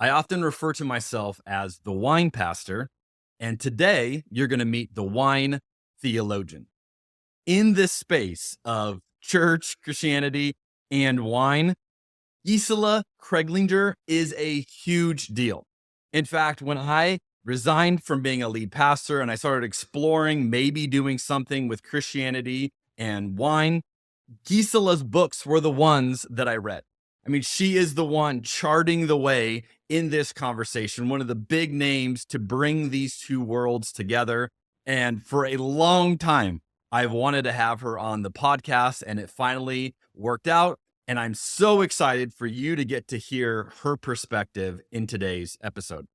I often refer to myself as the wine pastor, and today you're going to meet the wine theologian. In this space of church, Christianity, and wine, Gisela Kreglinger is a huge deal. In fact, when I resigned from being a lead pastor and I started exploring maybe doing something with Christianity and wine, Gisela's books were the ones that I read. I mean, she is the one charting the way in this conversation, one of the big names to bring these two worlds together. And for a long time, I've wanted to have her on the podcast, and it finally worked out. And I'm so excited for you to get to hear her perspective in today's episode.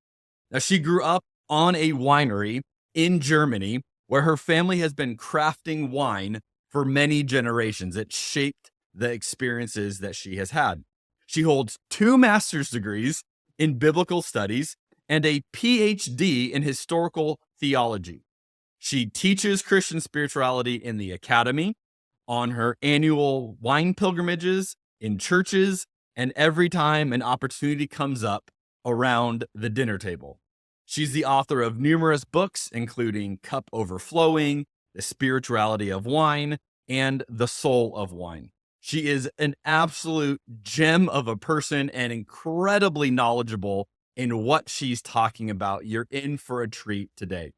Now, she grew up on a winery in Germany where her family has been crafting wine for many generations. It shaped the experiences that she has had. She holds 2 master's degrees in biblical studies and a PhD in historical theology. She teaches Christian spirituality in the academy, on her annual wine pilgrimages, in churches, and every time an opportunity comes up around the dinner table. She's the author of numerous books, including Cup Overflowing, The Spirituality of Wine, and The Soul of Wine. She is an absolute gem of a person and incredibly knowledgeable in what she's talking about. You're in for a treat today.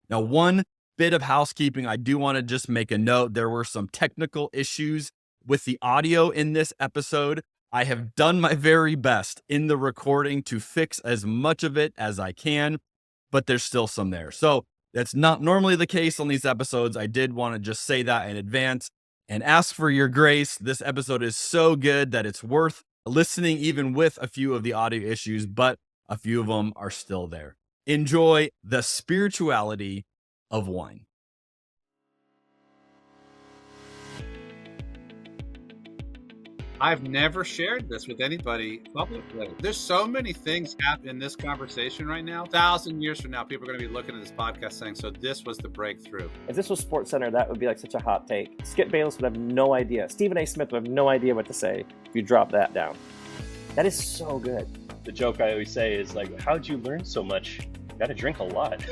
Now, one bit of housekeeping, I do want to just make a note. There were some technical issues with the audio in this episode. I have done my very best in the recording to fix as much of it as I can, but there's still some there. So that's not normally the case on these episodes. I did want to just say that in advance and ask for your grace. This episode is so good that it's worth listening, even with a few of the audio issues, but a few of them are still there. Enjoy the spirituality of wine. I've never shared this with anybody publicly. There's so many things happening in this conversation right now. 1,000 years from now, people are going to be looking at this podcast saying, so this was the breakthrough. If this was Sports Center, that would be like such a hot take. Skip Bayless would have no idea. Stephen A. Smith would have no idea what to say if you drop that down. That is so good. The joke I always say is like, how'd you learn so much? You got to drink a lot.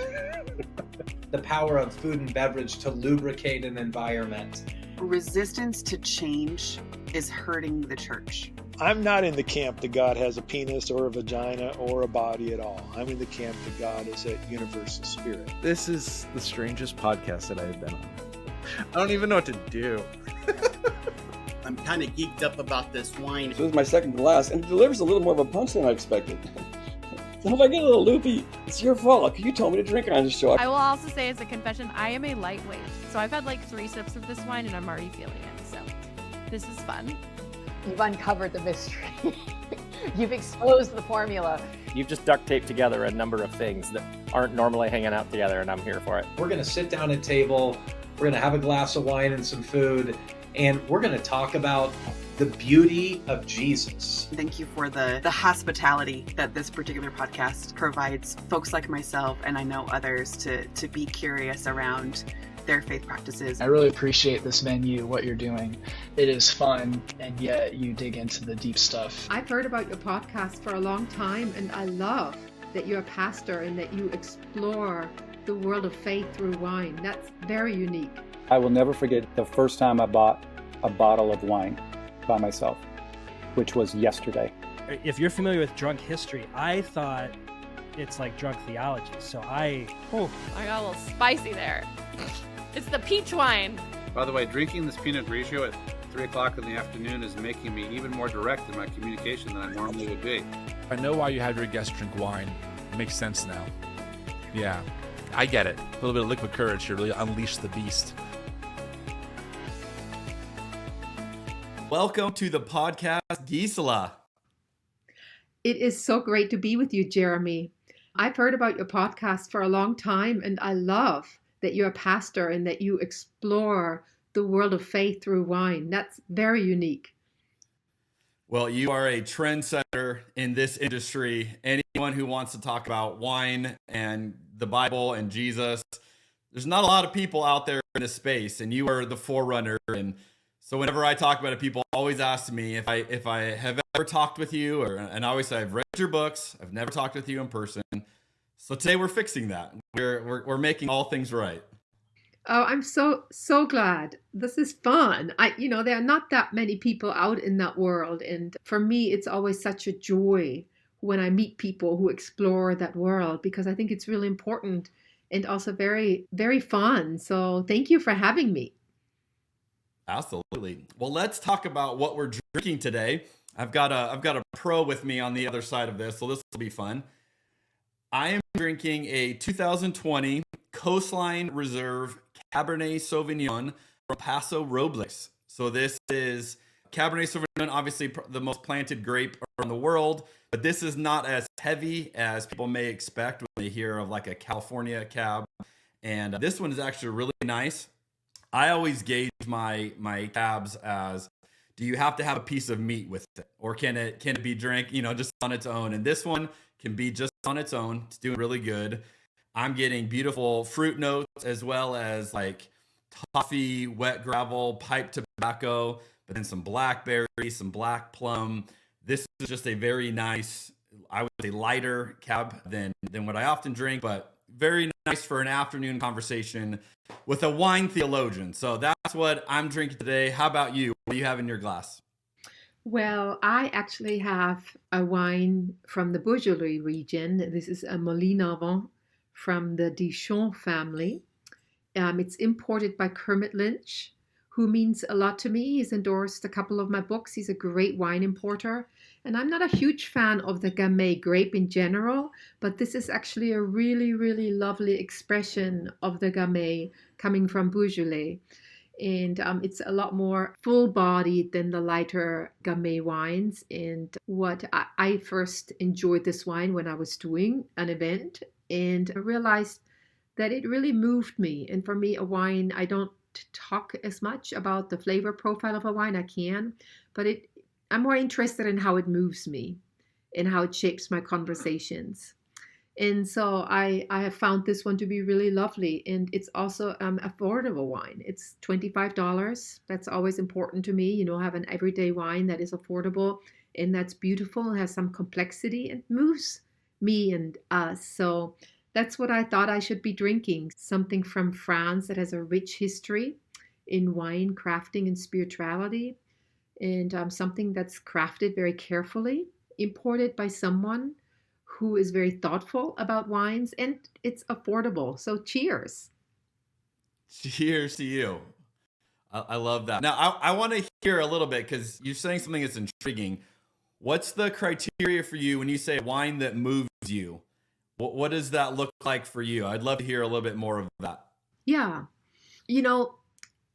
The power of food and beverage to lubricate an environment. Resistance to change is hurting the church. I'm not in the camp that God has a penis or a vagina or a body at all. I'm in the camp that God is a universal spirit. This is the strangest podcast that I have been on. I don't even know what to do. I'm kind of geeked up about this wine. So this is my second glass, and it delivers a little more of a punch than I expected. So if I get a little loopy, it's your fault. You told me to drink it on the show. I will also say as a confession, I am a lightweight. So I've had like 3 sips of this wine and I'm already feeling it. So this is fun. You've uncovered the mystery. You've exposed the formula. You've just duct taped together a number of things that aren't normally hanging out together, and I'm here for it. We're going to sit down at table. We're going to have a glass of wine and some food, and we're going to talk about the beauty of Jesus. Thank you for the hospitality that this particular podcast provides folks like myself, and I know others, to be curious around their faith practices. I really appreciate this venue, what you're doing. It is fun, and yet you dig into the deep stuff. I've heard about your podcast for a long time, and I love that you're a pastor and that you explore the world of faith through wine. That's very unique. I will never forget the first time I bought a bottle of wine by myself, which was yesterday. If you're familiar with drunk history, I thought it's like drunk theology. So I got a little spicy there. It's the peach wine. By the way, drinking this Pinot Grigio at 3 o'clock in the afternoon is making me even more direct in my communication than I normally would be. I know why you have your guests drink wine. It makes sense now. Yeah, I get it. A little bit of liquid courage to really unleash the beast. Welcome to the podcast, Gisela. It is so great to be with you, Jeremy. I've heard about your podcast for a long time, and I love that you're a pastor and that you explore the world of faith through wine. That's very unique. Well, you are a trendsetter in this industry. Anyone who wants to talk about wine and the Bible and Jesus, there's not a lot of people out there in this space, and you are the forerunner. And So whenever I talk about it, people always ask me if I have ever talked with you, and I always say I've read your books. I've never talked with you in person. So today we're fixing that. We're making all things right. Oh, I'm so glad. This is fun. There are not that many people out in that world, and for me, it's always such a joy when I meet people who explore that world, because I think it's really important and also very, very fun. So thank you for having me. Absolutely. Well, let's talk about what we're drinking today. I've got a pro with me on the other side of this, so this will be fun. I am drinking a 2020 Coastline Reserve Cabernet Sauvignon from Paso Robles. So this is Cabernet Sauvignon, obviously the most planted grape around the world, but this is not as heavy as people may expect when they hear of like a California cab. And this one is actually really nice. I always gauge my cabs as, do you have to have a piece of meat with it, or can it be drank, just on its own? And this one can be just on its own. It's doing really good. I'm getting beautiful fruit notes as well as like toffee, wet gravel, pipe tobacco, but then some blackberry, some black plum. This is just a very nice, I would say lighter cab than what I often drink, but very nice for an afternoon conversation with a wine theologian. So that's what I'm drinking today. How about you? What do you have in your glass? Well, I actually have a wine from the Beaujolais region. This is a Molina Vent from the Dijon family. It's imported by Kermit Lynch, who means a lot to me. He's endorsed a couple of my books. He's a great wine importer. And I'm not a huge fan of the Gamay grape in general, but this is actually a really, really lovely expression of the Gamay coming from Beaujolais. And it's a lot more full-bodied than the lighter Gamay wines. And what I first enjoyed this wine when I was doing an event, and I realized that it really moved me. And for me, a wine, I don't talk as much about the flavor profile of a wine. I can, but I'm more interested in how it moves me and how it shapes my conversations. And so I have found this one to be really lovely. And it's also affordable wine. It's $25. That's always important to me. Have an everyday wine that is affordable and that's beautiful and has some complexity and moves me and us. So that's what I thought I should be drinking. Something from France that has a rich history in wine crafting and spirituality. And something that's crafted very carefully, imported by someone who is very thoughtful about wines, and it's affordable. So cheers. Cheers to you. I love that. Now, I want to hear a little bit, because you're saying something that's intriguing. What's the criteria for you when you say wine that moves you? What does that look like for you? I'd love to hear a little bit more of that. Yeah.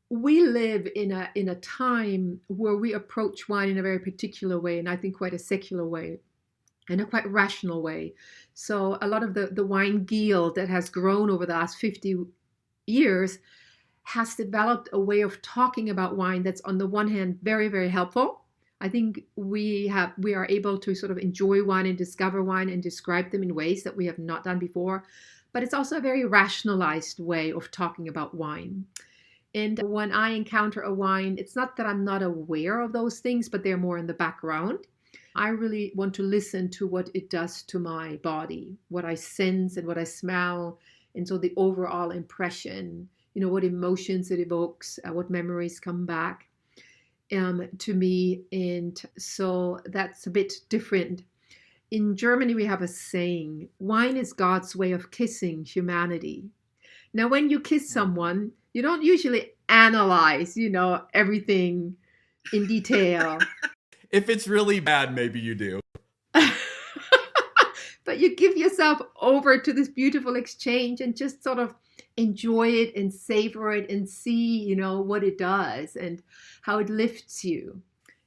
We live in a time where we approach wine in a very particular way, and I think quite a secular way, in a quite rational way. So a lot of the wine guild that has grown over the last 50 years has developed a way of talking about wine that's on the one hand very, very helpful. I think we are able to sort of enjoy wine and discover wine and describe them in ways that we have not done before. But it's also a very rationalized way of talking about wine. And when I encounter a wine, it's not that I'm not aware of those things, but they're more in the background. I really want to listen to what it does to my body, what I sense and what I smell. And so the overall impression, what emotions it evokes, what memories come back to me. And so that's a bit different. In Germany, we have a saying, wine is God's way of kissing humanity. Now, when you kiss someone, you don't usually analyze, everything in detail. If it's really bad, maybe you do. But you give yourself over to this beautiful exchange and just sort of enjoy it and savor it and see, what it does and how it lifts you.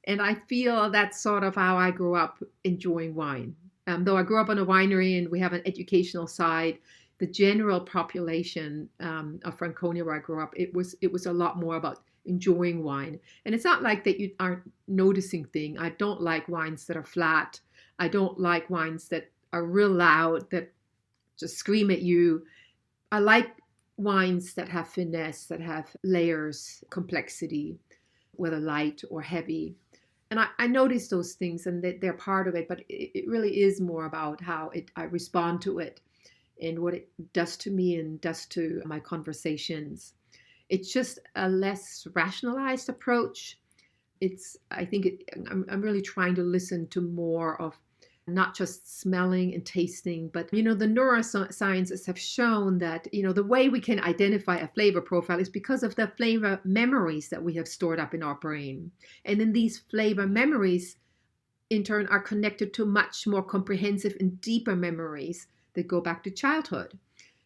And I feel that's sort of how I grew up enjoying wine. Though I grew up on a winery and we have an educational side, the general population of Franconia, where I grew up, it was a lot more about enjoying wine. And it's not like that you aren't noticing things. I don't like wines that are flat. I don't like wines that are real loud, that just scream at you. I like wines that have finesse, that have layers, complexity. whether light or heavy. And I notice those things and that they're part of it, but it really is more about how I respond to it and what it does to me and does to my conversations. It's just a less rationalized approach. I'm really trying to listen to more of not just smelling and tasting, but, the neurosciences have shown that, the way we can identify a flavor profile is because of the flavor memories that we have stored up in our brain. And then these flavor memories, in turn, are connected to much more comprehensive and deeper memories that go back to childhood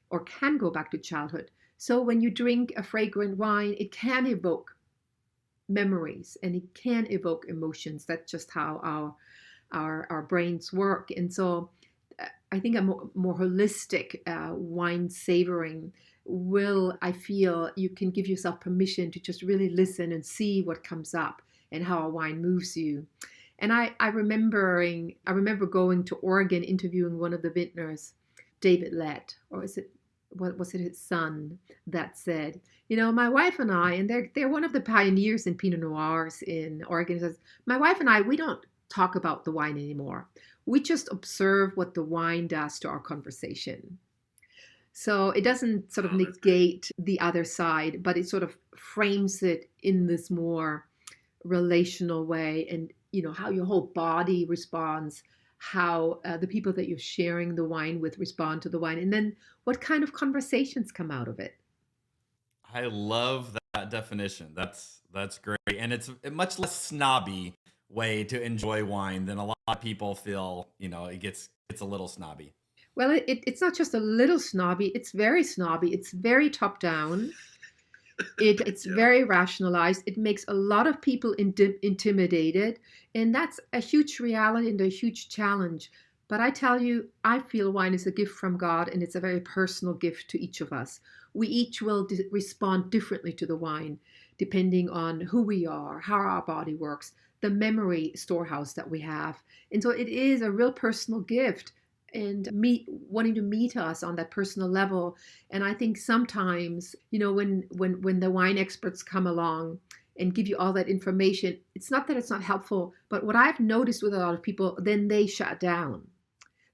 or can go back to childhood. So when you drink a fragrant wine, it can evoke memories and it can evoke emotions. That's just how our brains work. And so I think a more holistic wine savoring I feel you can give yourself permission to just really listen and see what comes up and how a wine moves you. And I remember going to Oregon, interviewing one of the vintners, David Lett, or was it his son, that said, my wife and I, and they're one of the pioneers in Pinot Noirs in Oregon, says, my wife and I, we don't talk about the wine anymore. We just observe what the wine does to our conversation. So it doesn't sort of negate the other side, but it sort of frames it in this more relational way, and how your whole body responds, how the people that you're sharing the wine with respond to the wine, and then what kind of conversations come out of it. I love that definition. That's great. And it's a much less snobby way to enjoy wine than a lot of people feel, it gets a little snobby. Well, it's not just a little snobby, it's very snobby. It's very top down. It's very rationalized. It makes a lot of people intimidated. And that's a huge reality and a huge challenge. But I tell you, I feel wine is a gift from God, and it's a very personal gift to each of us. We each will respond differently to the wine, depending on who we are, how our body works, the memory storehouse that we have. And so it is a real personal gift, and wanting to meet us on that personal level. And I think sometimes, when the wine experts come along and give you all that information, it's not that it's not helpful, but what I've noticed with a lot of people, then they shut down.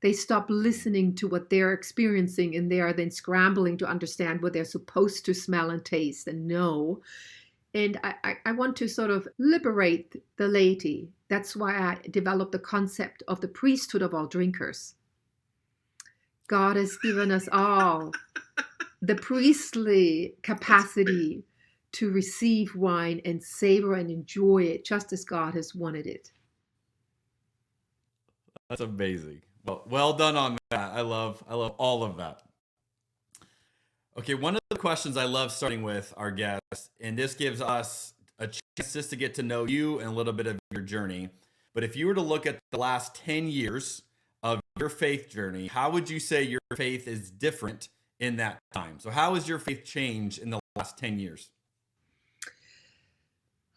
They stop listening to what they're experiencing, and they are then scrambling to understand what they're supposed to smell and taste and know. And I want to sort of liberate the laity. That's why I developed the concept of the priesthood of all drinkers. God has given us all the priestly capacity to receive wine and savor and enjoy it just as God has wanted it. That's amazing. Well done on that. I love all of that. Okay, one of the questions I love starting with our guests, and this gives us a chance just to get to know you and a little bit of your journey. But if you were to look at the last 10 years of your faith journey, how would you say your faith is different in that time? So how has your faith changed in the last 10 years?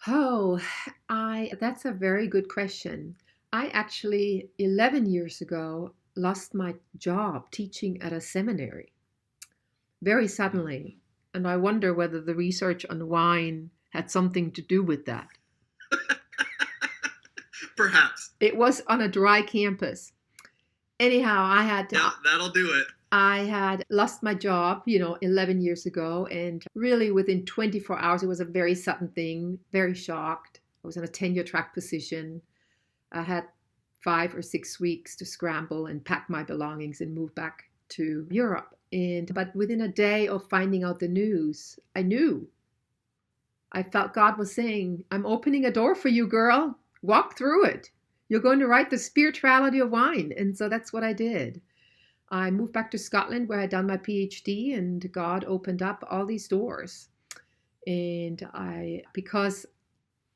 Oh, that's a very good question. I actually, 11 years ago, lost my job teaching at a seminary very suddenly. And I wonder whether the research on wine had something to do with that. Perhaps. It was on a dry campus. Anyhow, that'll do it. I had lost my job, 11 years ago. And really within 24 hours, it was a very sudden thing, very shocked. I was in a tenure track position. I had 5 or 6 weeks to scramble and pack my belongings and move back to Europe. But within a day of finding out the news, I knew. I felt God was saying, I'm opening a door for you, girl. Walk through it. You're going to write the spirituality of wine. And so that's what I did. I moved back to Scotland where I'd done my PhD, and God opened up all these doors. And because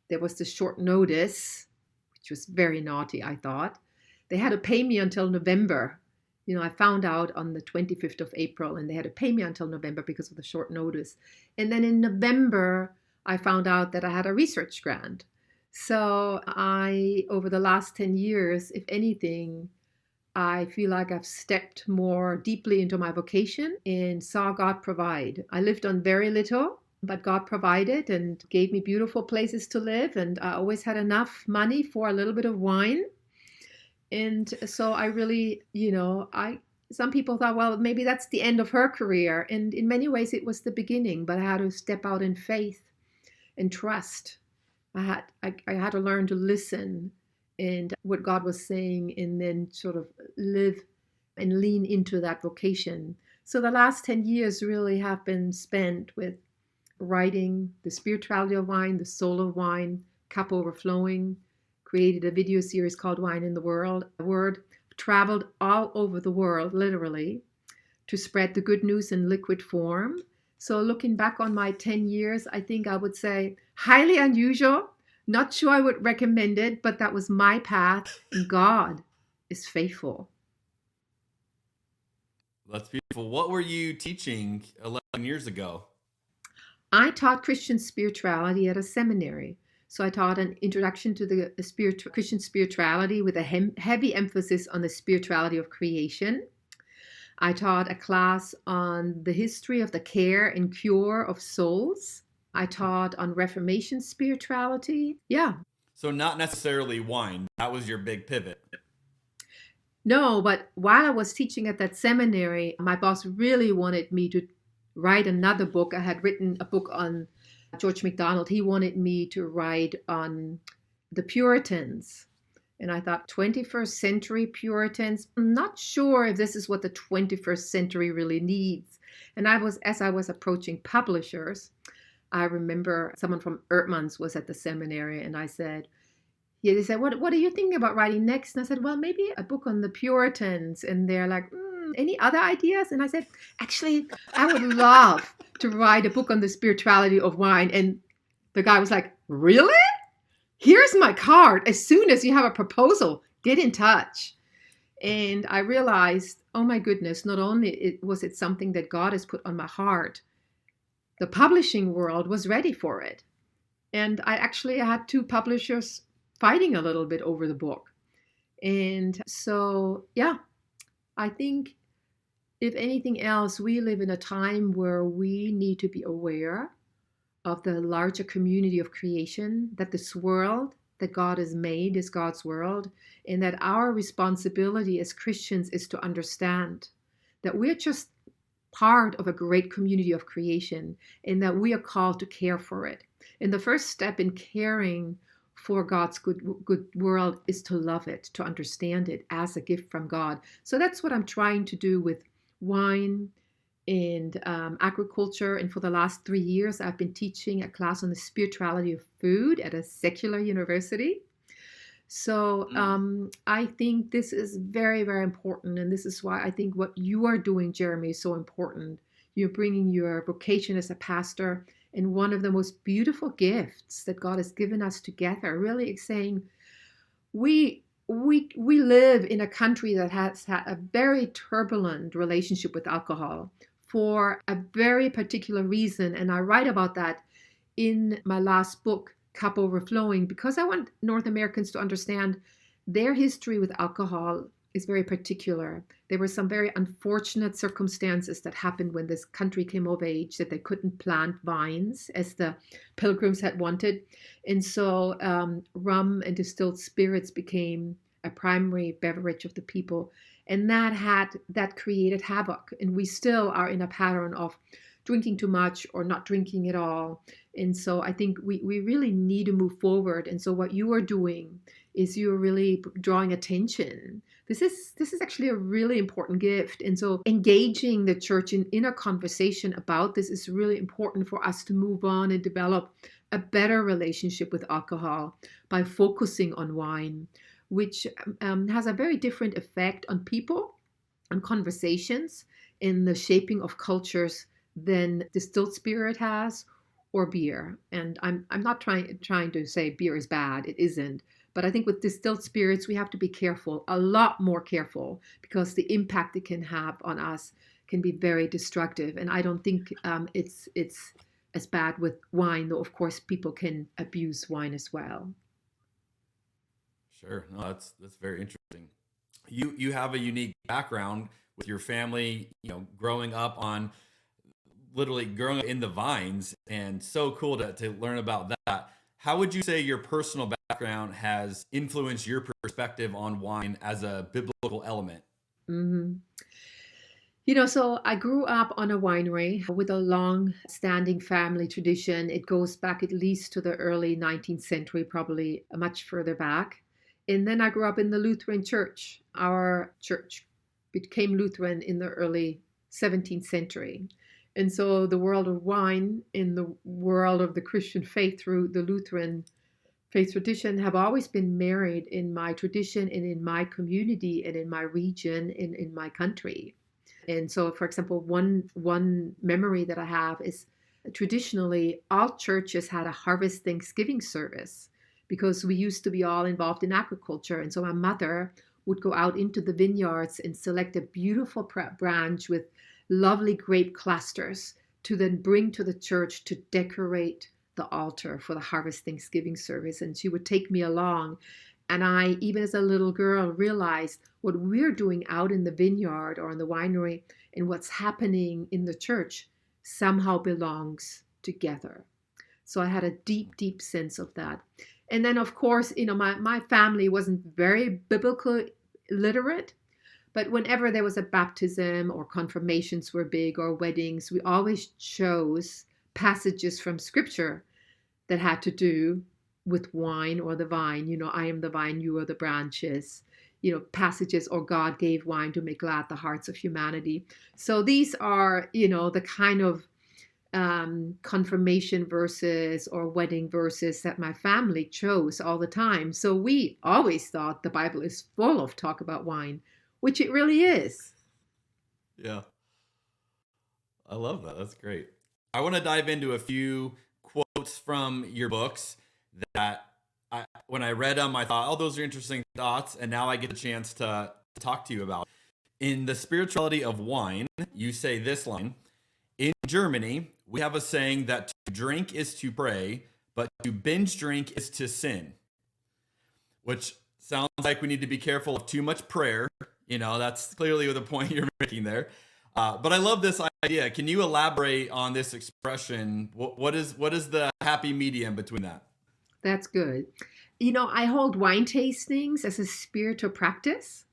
there was this short notice, which was very naughty, I thought, they had to pay me until November. I found out on the 25th of April, and they had to pay me until November because of the short notice. And then in November, I found out that I had a research grant. So over the last 10 years, if anything, I feel like I've stepped more deeply into my vocation and saw God provide. I lived on very little, but God provided and gave me beautiful places to live. And I always had enough money for a little bit of wine. And so I really, some people thought, well, maybe that's the end of her career. And in many ways, it was the beginning, but I had to step out in faith and trust. I had to learn to listen and what God was saying, and then sort of live and lean into that vocation. So the last 10 years really have been spent with writing The Spirituality of Wine, The Soul of Wine, Cup Overflowing, created a video series called Wine in the Word, traveled all over the world, literally, to spread the good news in liquid form. So looking back on my 10 years, I think I would say highly unusual. Not sure I would recommend it, but that was my path, and God is faithful. That's beautiful. What were you teaching 11 years ago? I taught Christian spirituality at a seminary. So I taught an introduction to the Christian spirituality with a heavy emphasis on the spirituality of creation. I taught a class on the history of the care and cure of souls. I taught on Reformation spirituality. Yeah. So not necessarily wine. That was your big pivot. No, but while I was teaching at that seminary, my boss really wanted me to write another book. I had written a book on George MacDonald. He wanted me to write on the Puritans. And I thought, 21st century Puritans, I'm not sure if this is what the 21st century really needs. And as I was approaching publishers, I remember someone from Ertmann's was at the seminary, and I said, they said, what are you thinking about writing next? And I said, well, maybe a book on the Puritans. And they're like, any other ideas? And I said, actually, I would love to write a book on the spirituality of wine. And the guy was like, really? Here's my card. As soon as you have a proposal, get in touch. And I realized, oh my goodness, not only was it something that God has put on my heart, the publishing world was ready for it. And I actually had two publishers fighting a little bit over the book. And so, yeah, I think if anything else, we live in a time where we need to be aware of the larger community of creation, that this world that God has made is God's world, and that our responsibility as Christians is to understand that we're just part of a great community of creation, and that we are called to care for it. And the first step in caring for God's good world is to love it, to understand it as a gift from God. So that's what I'm trying to do with wine and agriculture. And for the last 3 years, I've been teaching a class on the spirituality of food at a secular university. So I think this is very, very important. And this is why I think what you are doing, Jeremy, is so important. You're bringing your vocation as a pastor and one of the most beautiful gifts that God has given us together, really saying we live in a country that has had a very turbulent relationship with alcohol for a very particular reason. And I write about that in my last book, Cup Overflowing, because I want North Americans to understand their history with alcohol is very particular. There were some very unfortunate circumstances that happened when this country came of age, that they couldn't plant vines as the pilgrims had wanted. And so rum and distilled spirits became a primary beverage of the people. And that created havoc. And we still are in a pattern of drinking too much or not drinking at all. And so I think we really need to move forward. And so what you are doing is you're really drawing attention. This is actually a really important gift. And so engaging the church in a conversation about this is really important for us to move on and develop a better relationship with alcohol by focusing on wine, which has a very different effect on people, on conversations, in the shaping of cultures than distilled spirit has or beer. And I'm not trying to say beer is bad. It isn't. But I think with distilled spirits, we have to be careful, a lot more careful, because the impact it can have on us can be very destructive. And I don't think it's as bad with wine, though, of course, people can abuse wine as well. Sure. No, that's very interesting. You have a unique background with your family, growing up on literally growing up in the vines, and so cool to learn about that. How would you say your personal background has influenced your perspective on wine as a biblical element? hmm so I grew up on a winery with a long standing family tradition. It goes back at least to the early 19th century, probably much further back. And then I grew up in the Lutheran church. Our church became Lutheran in the early 17th century. And so the world of wine in the world of the Christian faith through the Lutheran faith tradition have always been married in my tradition and in my community and in my region and in my country. And so, for example, one memory that I have is traditionally all churches had a harvest Thanksgiving service because we used to be all involved in agriculture. And so my mother would go out into the vineyards and select a beautiful branch with lovely grape clusters to then bring to the church to decorate the altar for the harvest Thanksgiving service. And she would take me along. And I, even as a little girl, realized what we're doing out in the vineyard or in the winery and what's happening in the church somehow belongs together. So I had a deep, deep sense of that. And then, of course, my family wasn't very biblically literate, but whenever there was a baptism or confirmations were big or weddings, we always chose passages from scripture that had to do with wine or the vine. I am the vine, you are the branches. Passages, or God gave wine to make glad the hearts of humanity. So these are, the kind of confirmation verses or wedding verses that my family chose all the time. So we always thought the Bible is full of talk about wine, which it really is. Yeah. I love that. That's great. I want to dive into a few quotes from your books that when I read them, I thought, oh, those are interesting thoughts. And now I get a chance to talk to you about. In The Spirituality of Wine, you say this line: in Germany, we have a saying that to drink is to pray, but to binge drink is to sin. Which sounds like we need to be careful of too much prayer. That's clearly the point you're making there. But I love this idea. Can you elaborate on this expression? What is the happy medium between that? That's good. I hold wine tastings as a spiritual practice.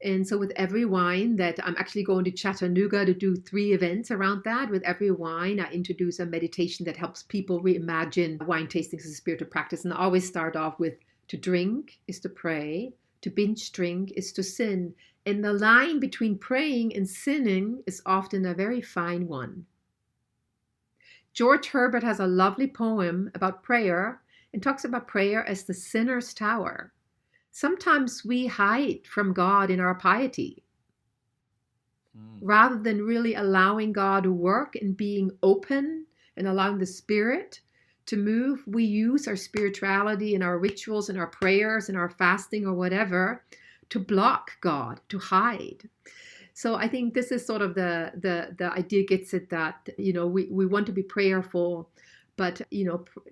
And so with every wine that I'm actually going to Chattanooga to do 3 events around that, with every wine, I introduce a meditation that helps people reimagine wine tastings as a spiritual practice. And I always start off with: to drink is to pray, to binge drink is to sin. And the line between praying and sinning is often a very fine one. George Herbert has a lovely poem about prayer and talks about prayer as the sinner's tower. Sometimes we hide from God in our piety. Rather than really allowing God to work and being open and allowing the Spirit to move, we use our spirituality and our rituals and our prayers and our fasting or whatever to block God, to hide. So I think this is sort of the idea gets at that, we want to be prayerful, but,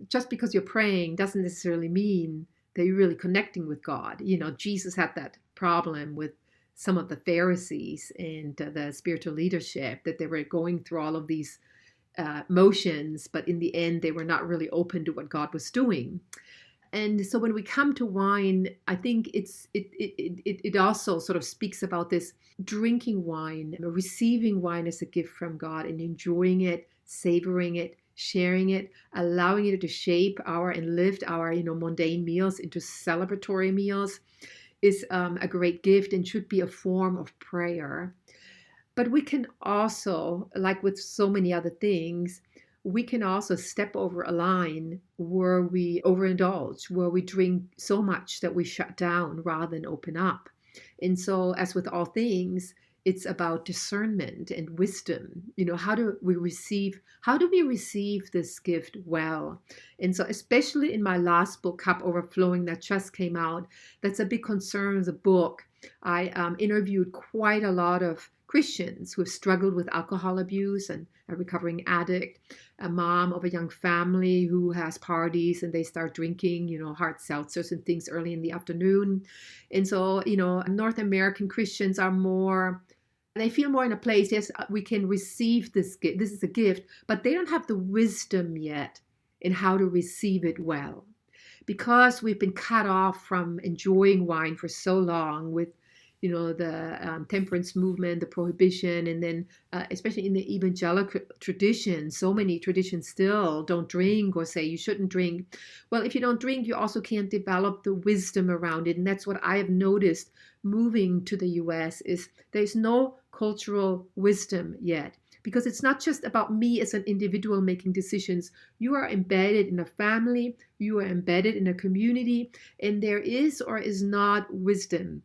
just because you're praying doesn't necessarily mean that you're really connecting with God. Jesus had that problem with some of the Pharisees and the spiritual leadership, that they were going through all of these motions, but in the end, they were not really open to what God was doing. And so when we come to wine, I think it also sort of speaks about this drinking wine, receiving wine as a gift from God and enjoying it, savoring it, sharing it, allowing it to shape and lift our mundane meals into celebratory meals is a great gift and should be a form of prayer. But we can also, like with so many other things, we can also step over a line where we overindulge, where we drink so much that we shut down rather than open up. And so, as with all things, it's about discernment and wisdom. How do we receive this gift well? And so, especially in my last book, Cup Overflowing, that just came out, that's a big concern of the book. I interviewed quite a lot of Christians who have struggled with alcohol abuse, and a recovering addict, a mom of a young family who has parties and they start drinking, hard seltzers and things early in the afternoon. And so, North American Christians are more They feel more in a place, yes, we can receive this gift. This is a gift, but they don't have the wisdom yet in how to receive it well. Because we've been cut off from enjoying wine for so long with, the temperance movement, the prohibition, and then especially in the evangelical tradition, so many traditions still don't drink or say you shouldn't drink. Well, if you don't drink, you also can't develop the wisdom around it. And that's what I have noticed moving to the US is there's no cultural wisdom yet. Because it's not just about me as an individual making decisions. You are embedded in a family, you are embedded in a community, and there is or is not wisdom.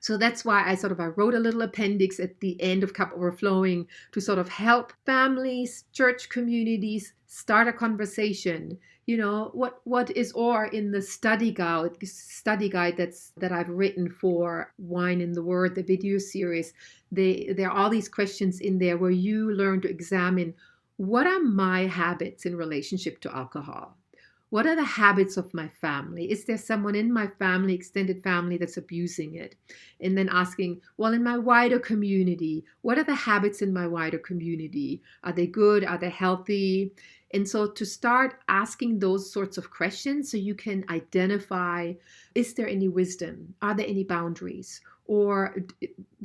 So that's why I wrote a little appendix at the end of Cup Overflowing to sort of help families, church communities start a conversation. What is, or in the study guide that I've written for Wine in the Word, the video series, there are all these questions in there where you learn to examine, what are my habits in relationship to alcohol? What are the habits of my family? Is there someone in my family, extended family, that's abusing it? And then asking, well, in my wider community, what are the habits in my wider community? Are they good? Are they healthy? And so to start asking those sorts of questions so you can identify, is there any wisdom? Are there any boundaries? Or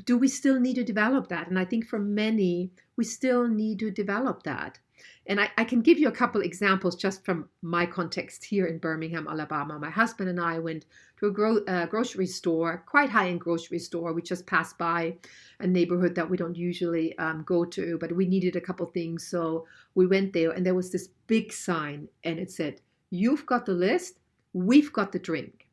do we still need to develop that? And I think for many, we still need to develop that. And I can give you a couple examples just from my context here in Birmingham, Alabama. My husband and I went to a grocery store, quite high-end grocery store. We just passed by a neighborhood that we don't usually go to, but we needed a couple things. So we went there, and there was this big sign, and it said, "You've got the list, we've got the drink."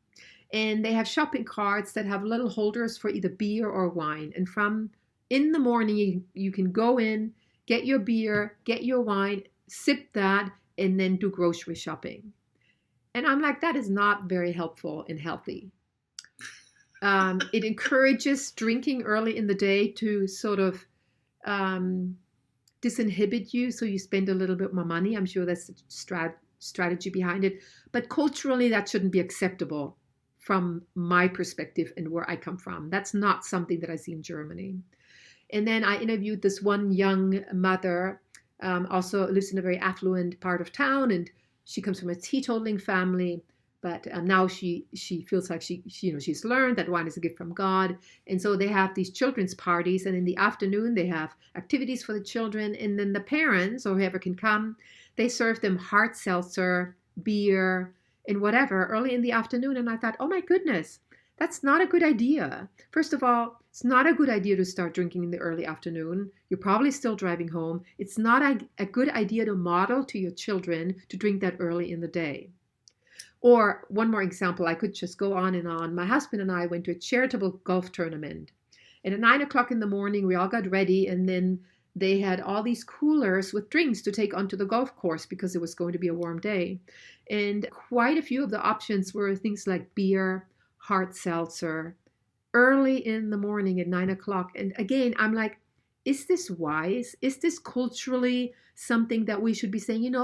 And they have shopping carts that have little holders for either beer or wine. And from in the morning, you can go in, get your beer, get your wine, sip that, and then do grocery shopping. And I'm like, that is not very helpful and healthy. It encourages drinking early in the day to sort of disinhibit you, so you spend a little bit more money. I'm sure that's the strategy behind it. But culturally, that shouldn't be acceptable from my perspective and where I come from. That's not something that I see in Germany. And then I interviewed this one young mother, also lives in a very affluent part of town, and she comes from a teetotaling family, but now she feels like she's learned that wine is a gift from God. And so they have these children's parties, and in the afternoon they have activities for the children, and then the parents or whoever can come, they serve them hard seltzer, beer, and whatever early in the afternoon. And I thought, oh my goodness, that's not a good idea. First of all, it's not a good idea to start drinking in the early afternoon. You're probably still driving home. It's not a good idea to model to your children to drink that early in the day. Or one more example, I could just go on and on. My husband and I went to a charitable golf tournament. And at 9 o'clock in the morning, we all got ready, and then they had all these coolers with drinks to take onto the golf course because it was going to be a warm day. And quite a few of the options were things like beer, hard seltzer, early in the morning at 9 o'clock. And again, I'm like, is this wise? Is this culturally something that we should be saying,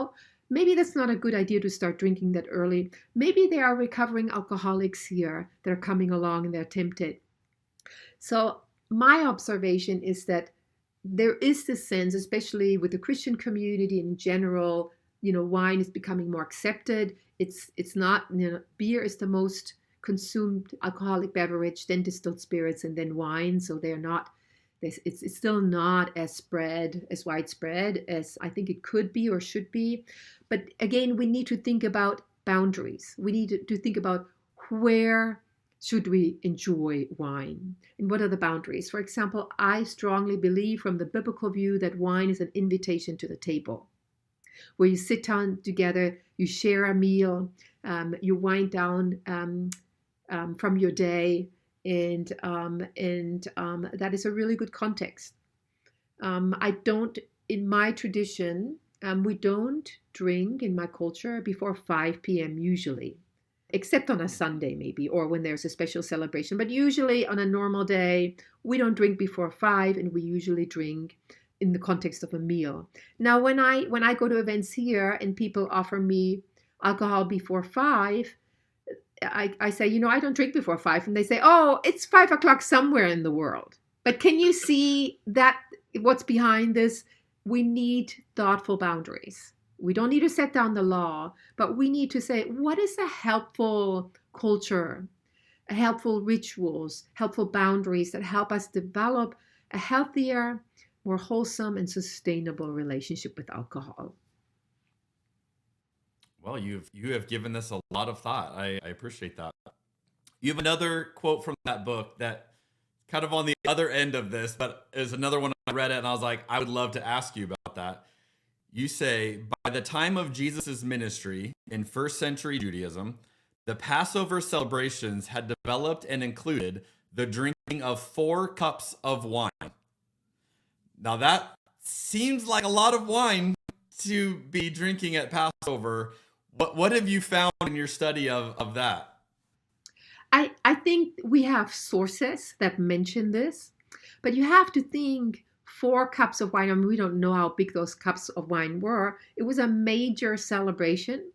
maybe that's not a good idea to start drinking that early. Maybe there are recovering alcoholics here that are coming along and they're tempted. So my observation is that there is this sense, especially with the Christian community in general, wine is becoming more accepted. It's not, beer is the most consumed alcoholic beverage, then distilled spirits, and then wine. So it's still not as widespread as I think it could be or should be. But again, we need to think about boundaries. We need to think about where should we enjoy wine and what are the boundaries. For example, I strongly believe from the biblical view that wine is an invitation to the table, where you sit down together, you share a meal, you wind down from your day, and that is a really good context. In my tradition, we don't drink in my culture before 5 p.m. usually, except on a Sunday maybe, or when there's a special celebration. But usually on a normal day, we don't drink before 5, and we usually drink in the context of a meal. Now, when I go to events here and people offer me alcohol before 5, I say, I don't drink before 5. And they say, oh, it's 5 o'clock somewhere in the world. But can you see that what's behind this? We need thoughtful boundaries. We don't need to set down the law, but we need to say, what is a helpful culture, helpful rituals, helpful boundaries that help us develop a healthier, more wholesome and sustainable relationship with alcohol? Well, you have given this a lot of thought. I appreciate that. You have another quote from that book that kind of on the other end of this, but is another one I read it and I was like, I would love to ask you about that. You say, by the time of Jesus' ministry in first century Judaism, the Passover celebrations had developed and included the drinking of 4 cups of wine. Now that seems like a lot of wine to be drinking at Passover. What have you found in your study of that? I think we have sources that mention this, but you have to think 4 cups of wine. I mean, we don't know how big those cups of wine were. It was a major celebration,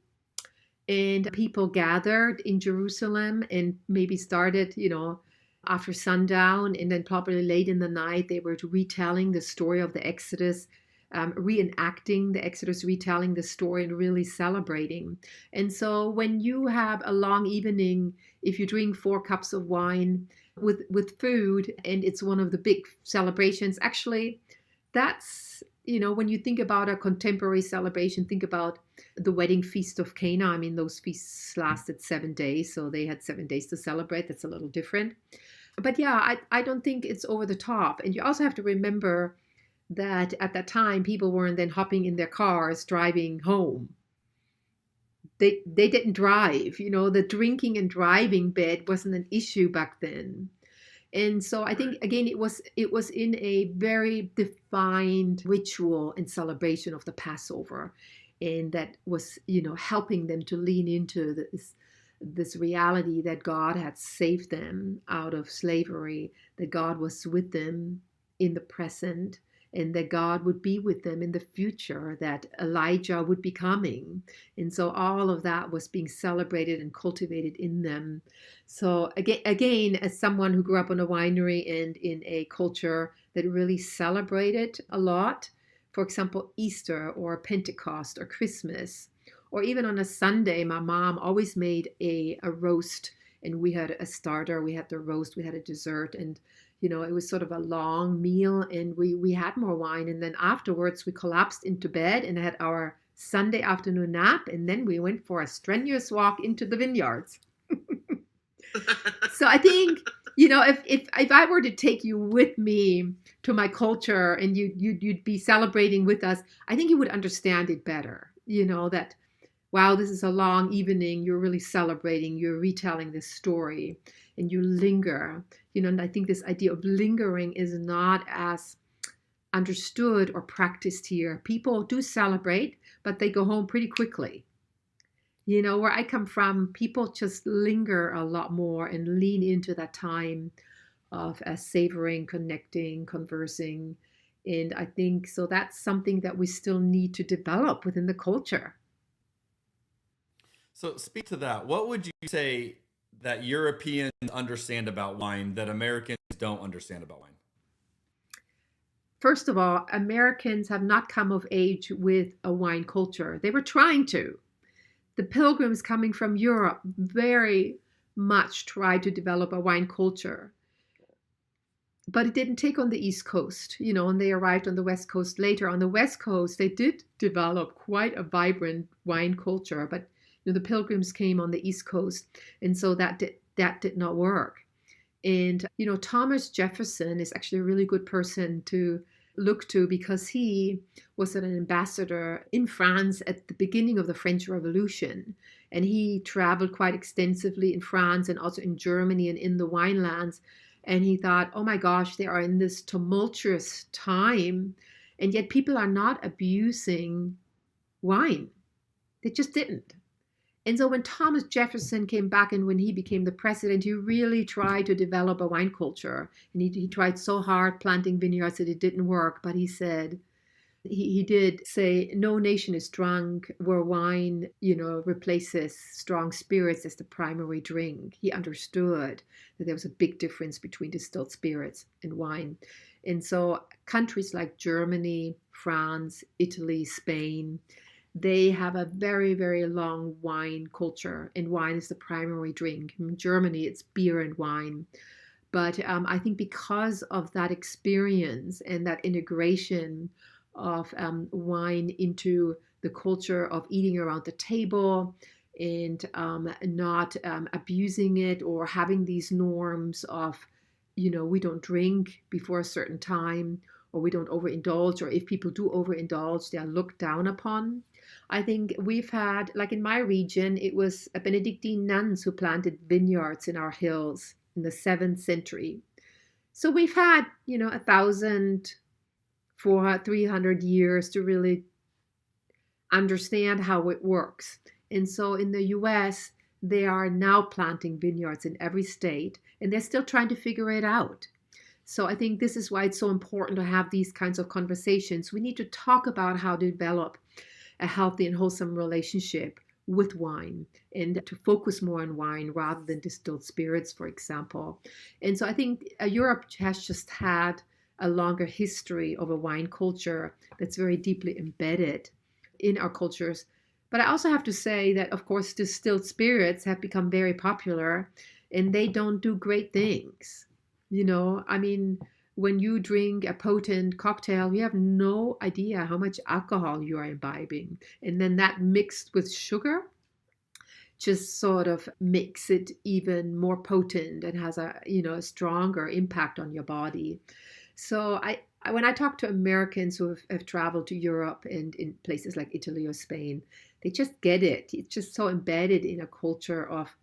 and people gathered in Jerusalem and maybe started, after sundown, and then probably late in the night, they were retelling the story of the Exodus, reenacting the Exodus, retelling the story and really celebrating. And so when you have a long evening, if you drink 4 cups of wine with food, and it's one of the big celebrations, actually, that's, when you think about a contemporary celebration, think about the wedding feast of Cana. I mean, those feasts lasted 7 days, so they had 7 days to celebrate. That's a little different. But yeah, I don't think it's over the top. And you also have to remember that at that time, people weren't then hopping in their cars, driving home. They didn't drive. The drinking and driving bit wasn't an issue back then. And so I think, again, it was in a very defined ritual and celebration of the Passover. And that was, helping them to lean into this reality that God had saved them out of slavery, that God was with them in the present, and that God would be with them in the future, that Elijah would be coming. And so all of that was being celebrated and cultivated in them. So again, as someone who grew up in a winery and in a culture that really celebrated a lot, for example, Easter or Pentecost or Christmas, or even on a Sunday, my mom always made a roast, and we had a starter, we had the roast, we had a dessert, and it was sort of a long meal, and we had more wine. And then afterwards, we collapsed into bed and had our Sunday afternoon nap. And then we went for a strenuous walk into the vineyards. So I think, if I were to take you with me to my culture and you'd be celebrating with us, I think you would understand it better. That, wow, this is a long evening. You're really celebrating. You're retelling this story. And you linger, and I think this idea of lingering is not as understood or practiced here. People do celebrate, but they go home pretty quickly. Where I come from, people just linger a lot more and lean into that time of savoring, connecting, conversing. And I think, so that's something that we still need to develop within the culture. So speak to that. What would you say that Europeans understand about wine that Americans don't understand about wine? First of all, Americans have not come of age with a wine culture. They were trying to. The pilgrims coming from Europe very much tried to develop a wine culture. But it didn't take on the East Coast, and they arrived on the West Coast later. On the West Coast, they did develop quite a vibrant wine culture, but the pilgrims came on the East Coast, and so that did not work. And Thomas Jefferson is actually a really good person to look to, because he was an ambassador in France at the beginning of the French Revolution, and he traveled quite extensively in France and also in Germany and in the winelands. And he thought, oh my gosh, they are in this tumultuous time, and yet people are not abusing wine. They just didn't. And so when Thomas Jefferson came back and when he became the president, he really tried to develop a wine culture. And he tried so hard planting vineyards that it didn't work. But he said, He did say, no nation is drunk where wine, replaces strong spirits as the primary drink. He understood that there was a big difference between distilled spirits and wine. And so countries like Germany, France, Italy, Spain, they have a very, very long wine culture, and wine is the primary drink. In Germany, it's beer and wine. But I think because of that experience and that integration of wine into the culture of eating around the table and not abusing it or having these norms of, we don't drink before a certain time, or we don't overindulge, or if people do overindulge, they are looked down upon. I think we've had, like in my region, it was Benedictine nuns who planted vineyards in our hills in the 7th century. So we've had, 300 years to really understand how it works. And so in the US, they are now planting vineyards in every state, and they're still trying to figure it out. So I think this is why it's so important to have these kinds of conversations. We need to talk about how to develop a healthy and wholesome relationship with wine, and to focus more on wine rather than distilled spirits, for example. And so I think Europe has just had a longer history of a wine culture that's very deeply embedded in our cultures. But I also have to say that, of course, distilled spirits have become very popular, and they don't do great things. When you drink a potent cocktail, you have no idea how much alcohol you are imbibing. And then that mixed with sugar just sort of makes it even more potent and has a stronger impact on your body. So when I talk to Americans who have traveled to Europe and in places like Italy or Spain, they just get it. It's just so embedded in a culture of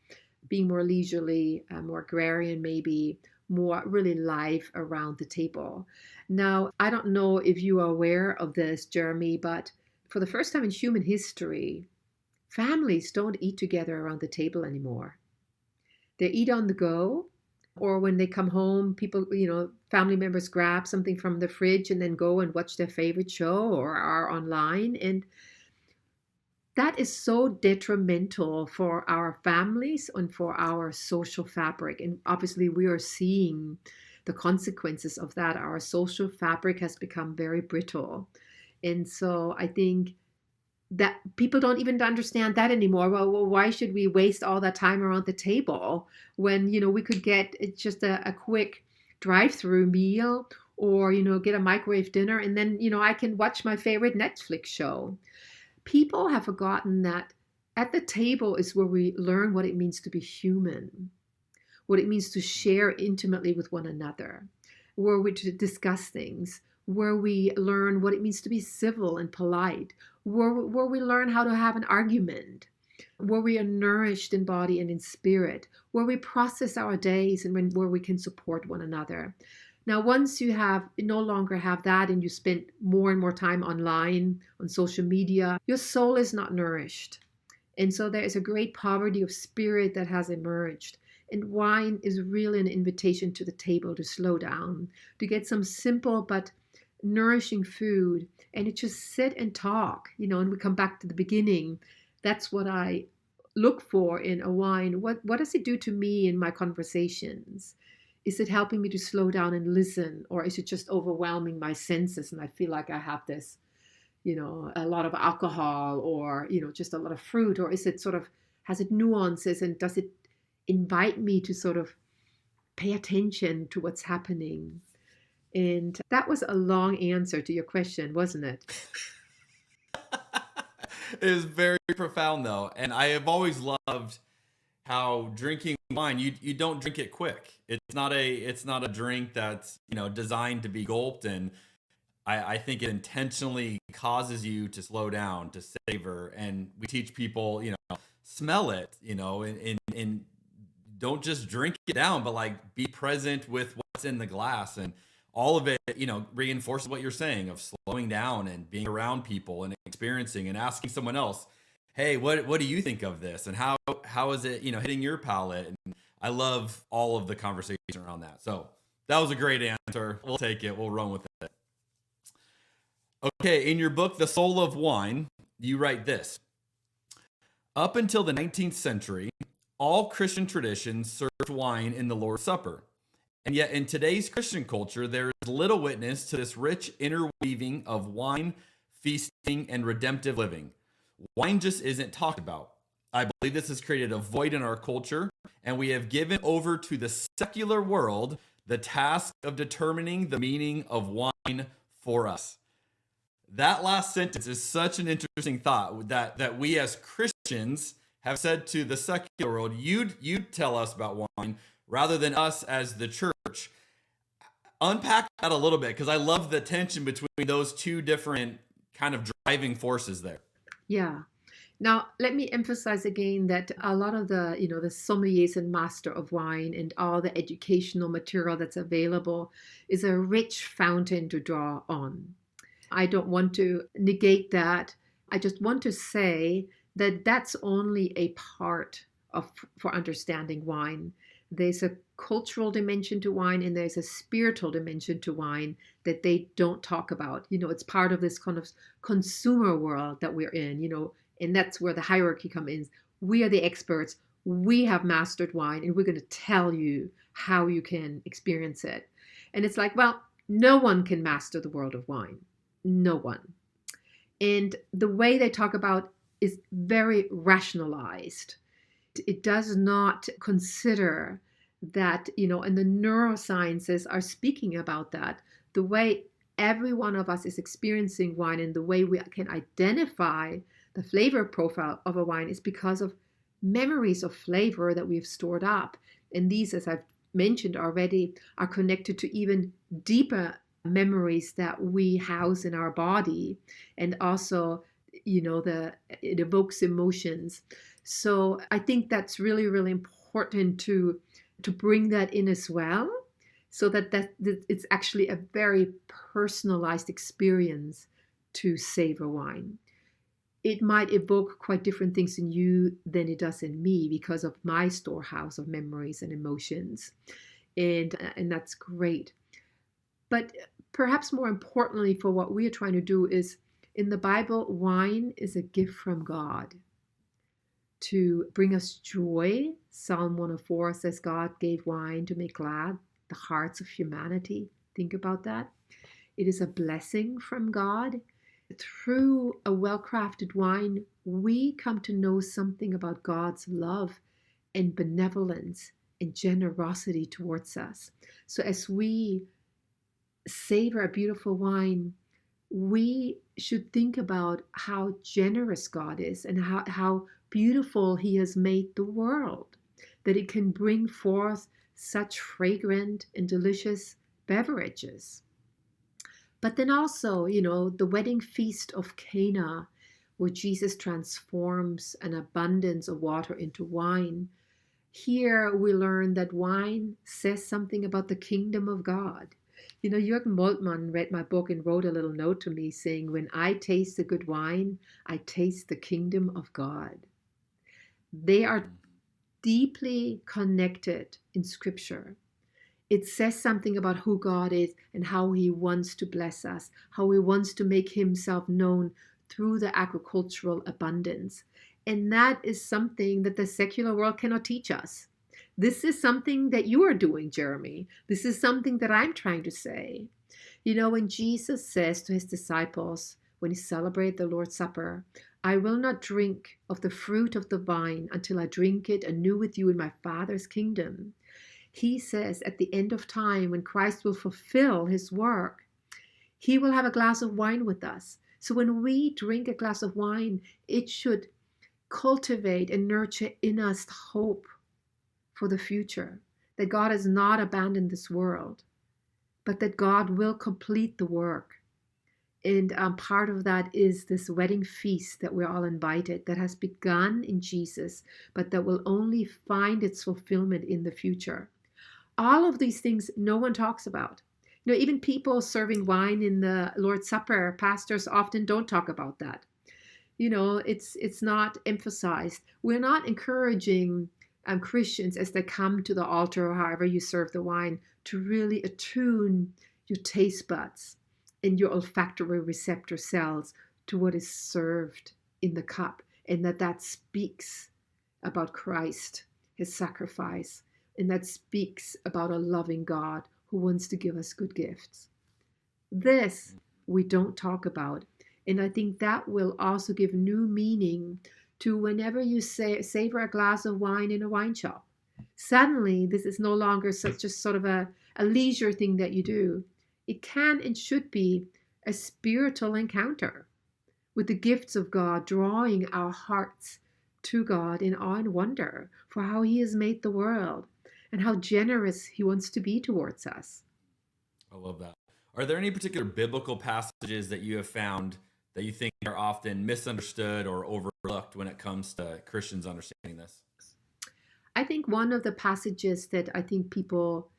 being more leisurely, more agrarian maybe, more really live around the table. Now, I don't know if you are aware of this, Jeremy, but for the first time in human history, families don't eat together around the table anymore. They eat on the go, or when they come home, people, family members grab something from the fridge and then go and watch their favorite show or are online. And that is so detrimental for our families and for our social fabric. And obviously we are seeing the consequences of that. Our social fabric has become very brittle. And so I think that people don't even understand that anymore. Well, why should we waste all that time around the table when, we could get just a quick drive-through meal or, get a microwave dinner and then, I can watch my favorite Netflix show. People have forgotten that at the table is where we learn what it means to be human, what it means to share intimately with one another, where we discuss things, where we learn what it means to be civil and polite, where we learn how to have an argument, where we are nourished in body and in spirit, where we process our days and where we can support one another. Now, once you no longer have that and you spend more and more time online, on social media, your soul is not nourished. And so there is a great poverty of spirit that has emerged. And wine is really an invitation to the table to slow down, to get some simple but nourishing food, and to just sit and talk, and we come back to the beginning. That's what I look for in a wine. What does it do to me in my conversations? Is it helping me to slow down and listen, or is it just overwhelming my senses and I feel like I have this, a lot of alcohol or, just a lot of fruit, or is it has it nuances and does it invite me to sort of pay attention to what's happening? And that was a long answer to your question, wasn't it? It is very profound though. And I have always loved how drinking wine, you don't drink it quick. It's not a drink that's, designed to be gulped. And I think it intentionally causes you to slow down, to savor. And we teach people, smell it, and don't just drink it down, but like be present with what's in the glass. And all of it, reinforces what you're saying of slowing down and being around people and experiencing and asking someone else, hey, what do you think of this? And how is it, hitting your palate? And I love all of the conversation around that. So that was a great answer. We'll take it. We'll run with it. Okay, in your book, The Soul of Wine, you write this. Up until the 19th century, all Christian traditions served wine in the Lord's Supper. And yet in today's Christian culture, there is little witness to this rich interweaving of wine, feasting, and redemptive living. Wine just isn't talked about. I believe this has created a void in our culture, and we have given over to the secular world the task of determining the meaning of wine for us. That last sentence is such an interesting thought that we as Christians have said to the secular world, you'd tell us about wine rather than us as the church. Unpack that a little bit, because I love the tension between those two different kind of driving forces there. Yeah. Now, let me emphasize again that a lot of the sommeliers and master of wine and all the educational material that's available is a rich fountain to draw on. I don't want to negate that. I just want to say that that's only a part for understanding wine. There's a cultural dimension to wine and there's a spiritual dimension to wine that they don't talk about. It's part of this kind of consumer world that we're in, and that's where the hierarchy comes in. We are the experts. We have mastered wine and we're going to tell you how you can experience it. And it's like, well, no one can master the world of wine. No one. And the way they talk about is very rationalized. It does not consider that, and the neurosciences are speaking about that, the way every one of us is experiencing wine and the way we can identify the flavor profile of a wine is because of memories of flavor that we've stored up. And these, as I've mentioned already, are connected to even deeper memories that we house in our body. And also, it evokes emotions. So I think that's really, really important to bring that in as well, so that it's actually a very personalized experience to savor wine. It might evoke quite different things in you than it does in me because of my storehouse of memories and emotions. And that's great. But perhaps more importantly for what we are trying to do is, in the Bible, wine is a gift from God to bring us joy. Psalm 104 says God gave wine to make glad the hearts of humanity. Think about that. It is a blessing from God. Through a well-crafted wine, we come to know something about God's love and benevolence and generosity towards us. So as we savor a beautiful wine, we should think about how generous God is and how beautiful He has made the world, that it can bring forth such fragrant and delicious beverages. But then also, the wedding feast of Cana, where Jesus transforms an abundance of water into wine. Here we learn that wine says something about the kingdom of God. Jürgen Moltmann read my book and wrote a little note to me saying, when I taste the good wine, I taste the kingdom of God. They are deeply connected in Scripture. It says something about who God is and how He wants to bless us, how He wants to make Himself known through the agricultural abundance. And that is something that the secular world cannot teach us. This is something that you are doing, Jeremy. This is something that I'm trying to say. When Jesus says to His disciples, when He celebrated the Lord's Supper, I will not drink of the fruit of the vine until I drink it anew with you in my Father's kingdom. He says at the end of time, when Christ will fulfill His work, He will have a glass of wine with us. So when we drink a glass of wine, it should cultivate and nurture in us hope for the future, that God has not abandoned this world, but that God will complete the work. And part of that is this wedding feast that we're all invited, that has begun in Jesus, but that will only find its fulfillment in the future. All of these things no one talks about. Even people serving wine in the Lord's Supper, pastors often don't talk about that. It's not emphasized. We're not encouraging Christians as they come to the altar or however you serve the wine to really attune your taste buds in your olfactory receptor cells to what is served in the cup, and that speaks about Christ, his sacrifice, and that speaks about a loving God who wants to give us good gifts. This we don't talk about, and I think that will also give new meaning to whenever you savor a glass of wine in a wine shop. Suddenly, this is no longer just sort of a leisure thing that you do. It can and should be a spiritual encounter with the gifts of God, drawing our hearts to God in awe and wonder for how he has made the world and how generous he wants to be towards us. I love that. Are there any particular biblical passages that you have found that you think are often misunderstood or overlooked when it comes to Christians understanding this? I think one of the passages that I think people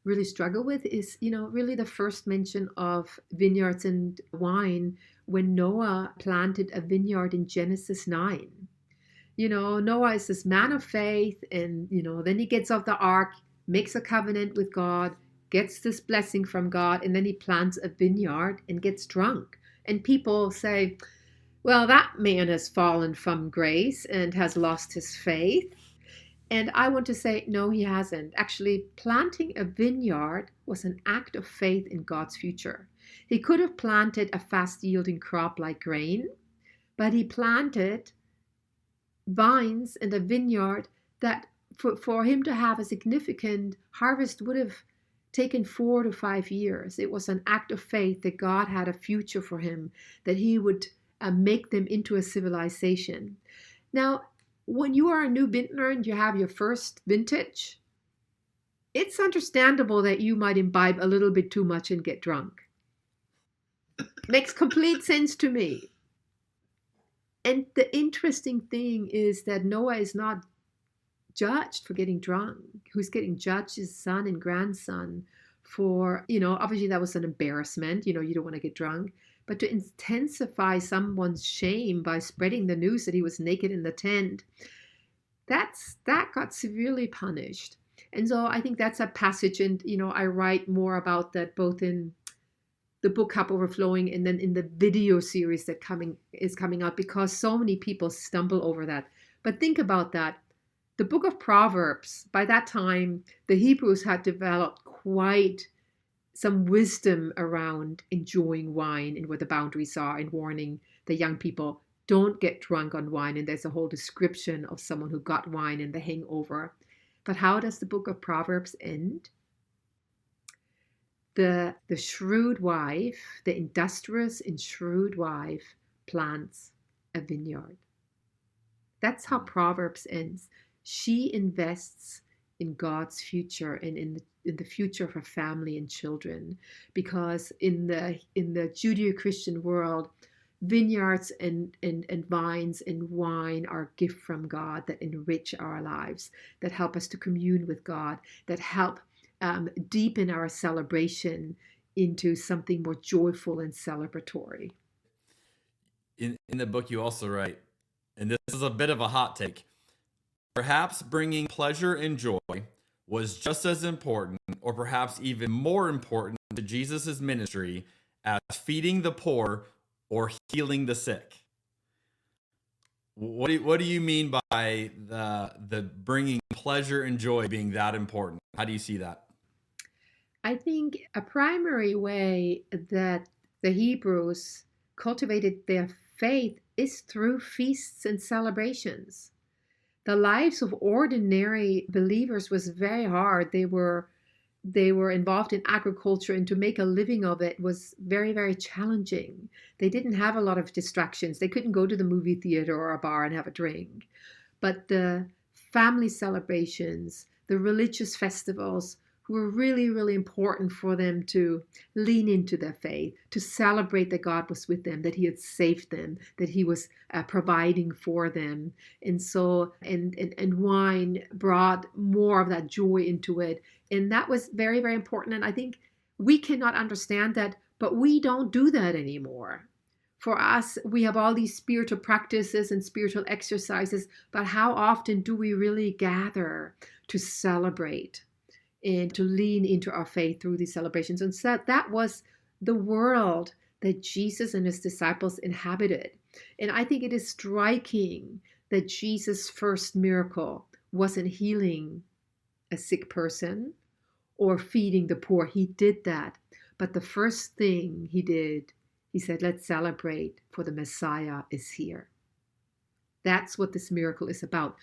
really struggle with is, really the first mention of vineyards and wine when Noah planted a vineyard in Genesis 9. Noah is this man of faith, and, then he gets off the ark, makes a covenant with God, gets this blessing from God, and then he plants a vineyard and gets drunk. And people say, well, that man has fallen from grace and has lost his faith. And I want to say, no, he hasn't. Actually, planting a vineyard was an act of faith in God's future. He could have planted a fast-yielding crop like grain, but he planted vines and a vineyard that for him to have a significant harvest would have taken 4 to 5 years. It was an act of faith that God had a future for him, that he would make them into a civilization. Now, when you are a new vintner and you have your first vintage, it's understandable that you might imbibe a little bit too much and get drunk. Makes complete sense to me. And the interesting thing is that Noah is not judged for getting drunk. Who's getting judged is son and grandson for, obviously that was an embarrassment. You don't want to get drunk. But to intensify someone's shame by spreading the news that he was naked in the tent, that got severely punished. And so I think that's a passage, and I write more about that both in the book Cup Overflowing and then in the video series that is coming out, because so many people stumble over that. But think about that. The book of Proverbs, by that time, the Hebrews had developed quite some wisdom around enjoying wine and what the boundaries are, and warning the young people, don't get drunk on wine. And there's a whole description of someone who got wine and the hangover. But how does the book of Proverbs end? The shrewd wife, the industrious and shrewd wife, plants a vineyard. That's how Proverbs ends. She invests in God's future and in the future of her family and children, because in the Judeo-Christian world, vineyards and vines and wine are a gift from God that enrich our lives, that help us to commune with God, that help deepen our celebration into something more joyful and celebratory. In the book, you also write, and this is a bit of a hot take, perhaps bringing pleasure and joy was just as important, or perhaps even more important, to Jesus' ministry as feeding the poor or healing the sick. What do you mean by the bringing pleasure and joy being that important? How do you see that? I think a primary way that the Hebrews cultivated their faith is through feasts and celebrations. The lives of ordinary believers was very hard. They were involved in agriculture, and to make a living of it was very, very challenging. They didn't have a lot of distractions. They couldn't go to the movie theater or a bar and have a drink. But the family celebrations, the religious festivals were really, really important for them to lean into their faith, to celebrate that God was with them, that he had saved them, that he was providing for them. And so, and wine brought more of that joy into it. And that was very, very important. And I think we cannot understand that, but we don't do that anymore. For us, we have all these spiritual practices and spiritual exercises, but how often do we really gather to celebrate and to lean into our faith through these celebrations? And so that was the world that Jesus and his disciples inhabited. And I think it is striking that Jesus' first miracle wasn't healing a sick person or feeding the poor. He did that. But the first thing he did, he said, let's celebrate, for the Messiah is here. That's what this miracle is about.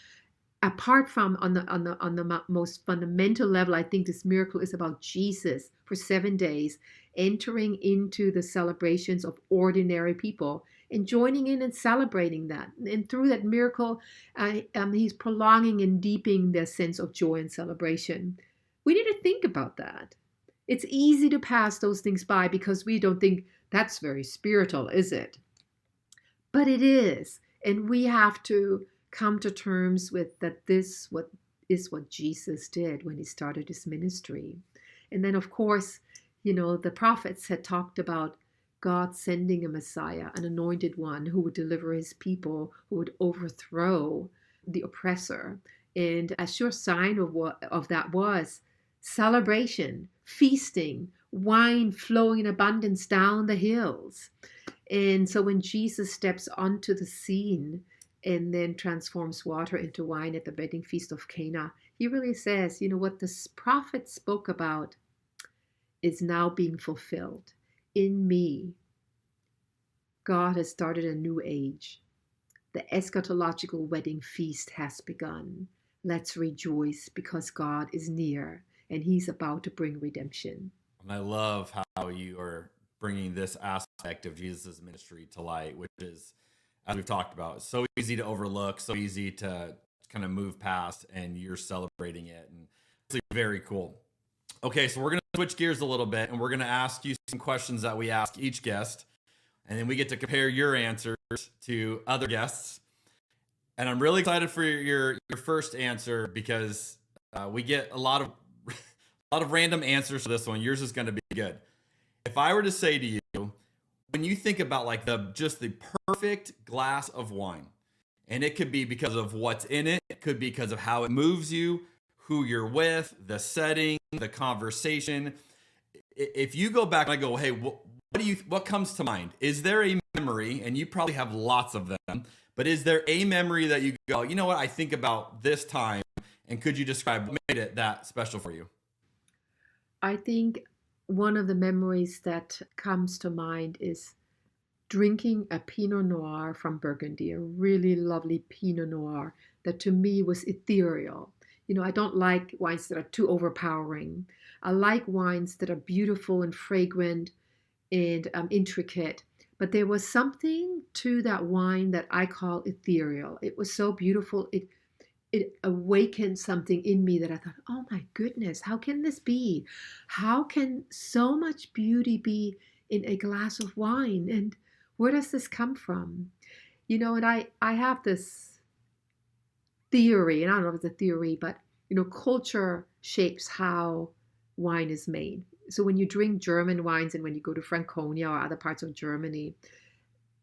Apart from on the most fundamental level, I think this miracle is about Jesus for 7 days entering into the celebrations of ordinary people and joining in and celebrating that. And through that miracle, he's prolonging and deepening their sense of joy and celebration. We need to think about that. It's easy to pass those things by because we don't think that's very spiritual, is it? But it is. And we have to come to terms with that this is what Jesus did when he started his ministry. And then, of course, the prophets had talked about God sending a Messiah, an anointed one who would deliver his people, who would overthrow the oppressor. And a sure sign of that was celebration, feasting, wine flowing in abundance down the hills. And so when Jesus steps onto the scene and then transforms water into wine at the wedding feast of Cana, he really says, what the prophet spoke about is now being fulfilled. In me, God has started a new age. The eschatological wedding feast has begun. Let's rejoice because God is near and he's about to bring redemption. And I love how you are bringing this aspect of Jesus' ministry to light, which is, as we've talked about, so easy to overlook, so easy to kind of move past, and you're celebrating it. And it's very cool. Okay, so we're going to switch gears a little bit, and we're going to ask you some questions that we ask each guest, and then we get to compare your answers to other guests. And I'm really excited for your first answer because we get a lot of random answers to this one. Yours is going to be good. If I were to say to you, when you think about just the perfect glass of wine, and it could be because of what's in it, it could be because of how it moves you, who you're with, the setting, the conversation. If you go back and I go, hey, what comes to mind? Is there a memory, and you probably have lots of them, but is there a memory that you go, you know what, I think about this time, and could you describe what made it that special for you? I think one of the memories that comes to mind is drinking a Pinot Noir from Burgundy, a really lovely Pinot Noir that to me was ethereal. I don't like wines that are too overpowering. I like wines that are beautiful and fragrant and intricate. But there was something to that wine that I call ethereal. It was so beautiful. It awakened something in me that I thought, oh my goodness, how can this be? How can so much beauty be in a glass of wine? And where does this come from? And I have this theory, and I don't know if it's a theory, but culture shapes how wine is made. So when you drink German wines and when you go to Franconia or other parts of Germany,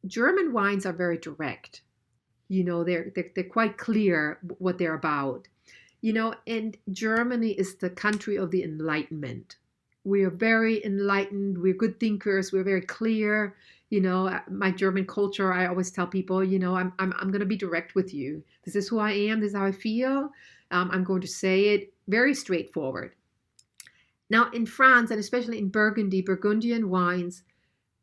German wines are very direct. They're quite clear what they're about. And Germany is the country of the Enlightenment. We are very enlightened. We're good thinkers. We're very clear. My German culture, I always tell people, I'm going to be direct with you. This is who I am. This is how I feel. I'm going to say it very straightforward. Now in France, and especially in Burgundy, Burgundian wines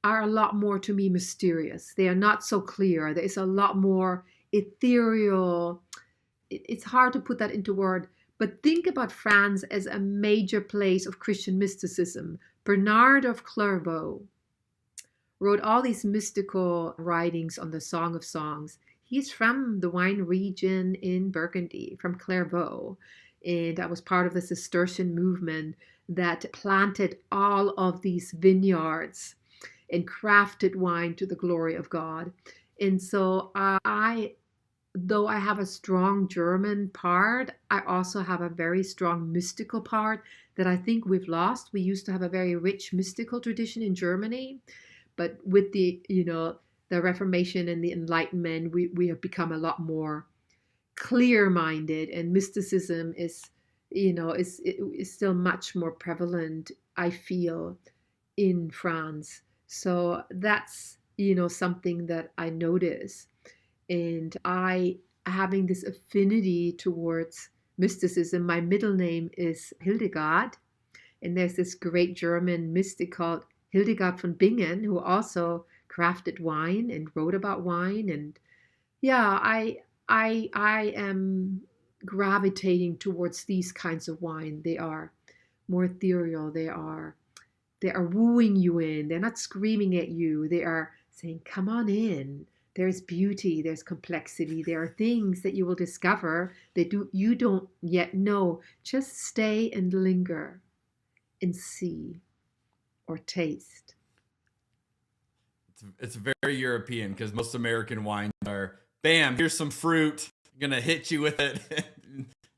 are a lot more, to me, mysterious. They are not so clear. There is a lot more ethereal. It's hard to put that into word, but think about France as a major place of Christian mysticism. Bernard of Clairvaux wrote all these mystical writings on the Song of Songs. He's from the wine region in Burgundy, from Clairvaux, and I was part of the Cistercian movement that planted all of these vineyards and crafted wine to the glory of God. And so though I have a strong German part, I also have a very strong mystical part that I think we've lost. We used to have a very rich mystical tradition in Germany, but with the Reformation and the Enlightenment, we have become a lot more clear-minded, and mysticism is still much more prevalent, I feel, in France. So that's, something that I notice. And I, having this affinity towards mysticism, my middle name is Hildegard. And there's this great German mystic called Hildegard von Bingen, who also crafted wine and wrote about wine. And yeah, I am gravitating towards these kinds of wine. They are more ethereal. They are wooing you in. They're not screaming at you. They are saying, come on in. There's beauty, there's complexity, there are things that you will discover that you don't yet know. Just stay and linger and see or taste. It's very European, because most American wines are, bam, here's some fruit, I'm gonna hit you with it.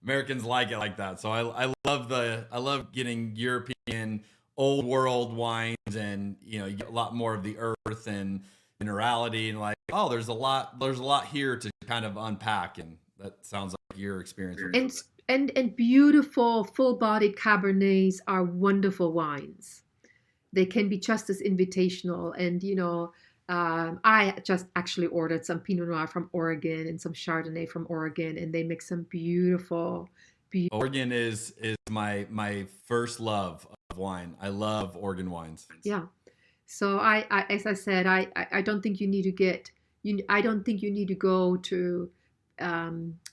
Americans like it like that. So I love getting European old world wines, and you get a lot more of the earth and minerality, and like, oh, there's a lot here to kind of unpack, and that sounds like your experience. And beautiful full-bodied Cabernets are wonderful wines. They can be just as invitational. And I just actually ordered some Pinot Noir from Oregon and some Chardonnay from Oregon, and they make some beautiful. Oregon is my first love of wine. I love Oregon wines. Yeah. So I as I said, I don't think you need to go to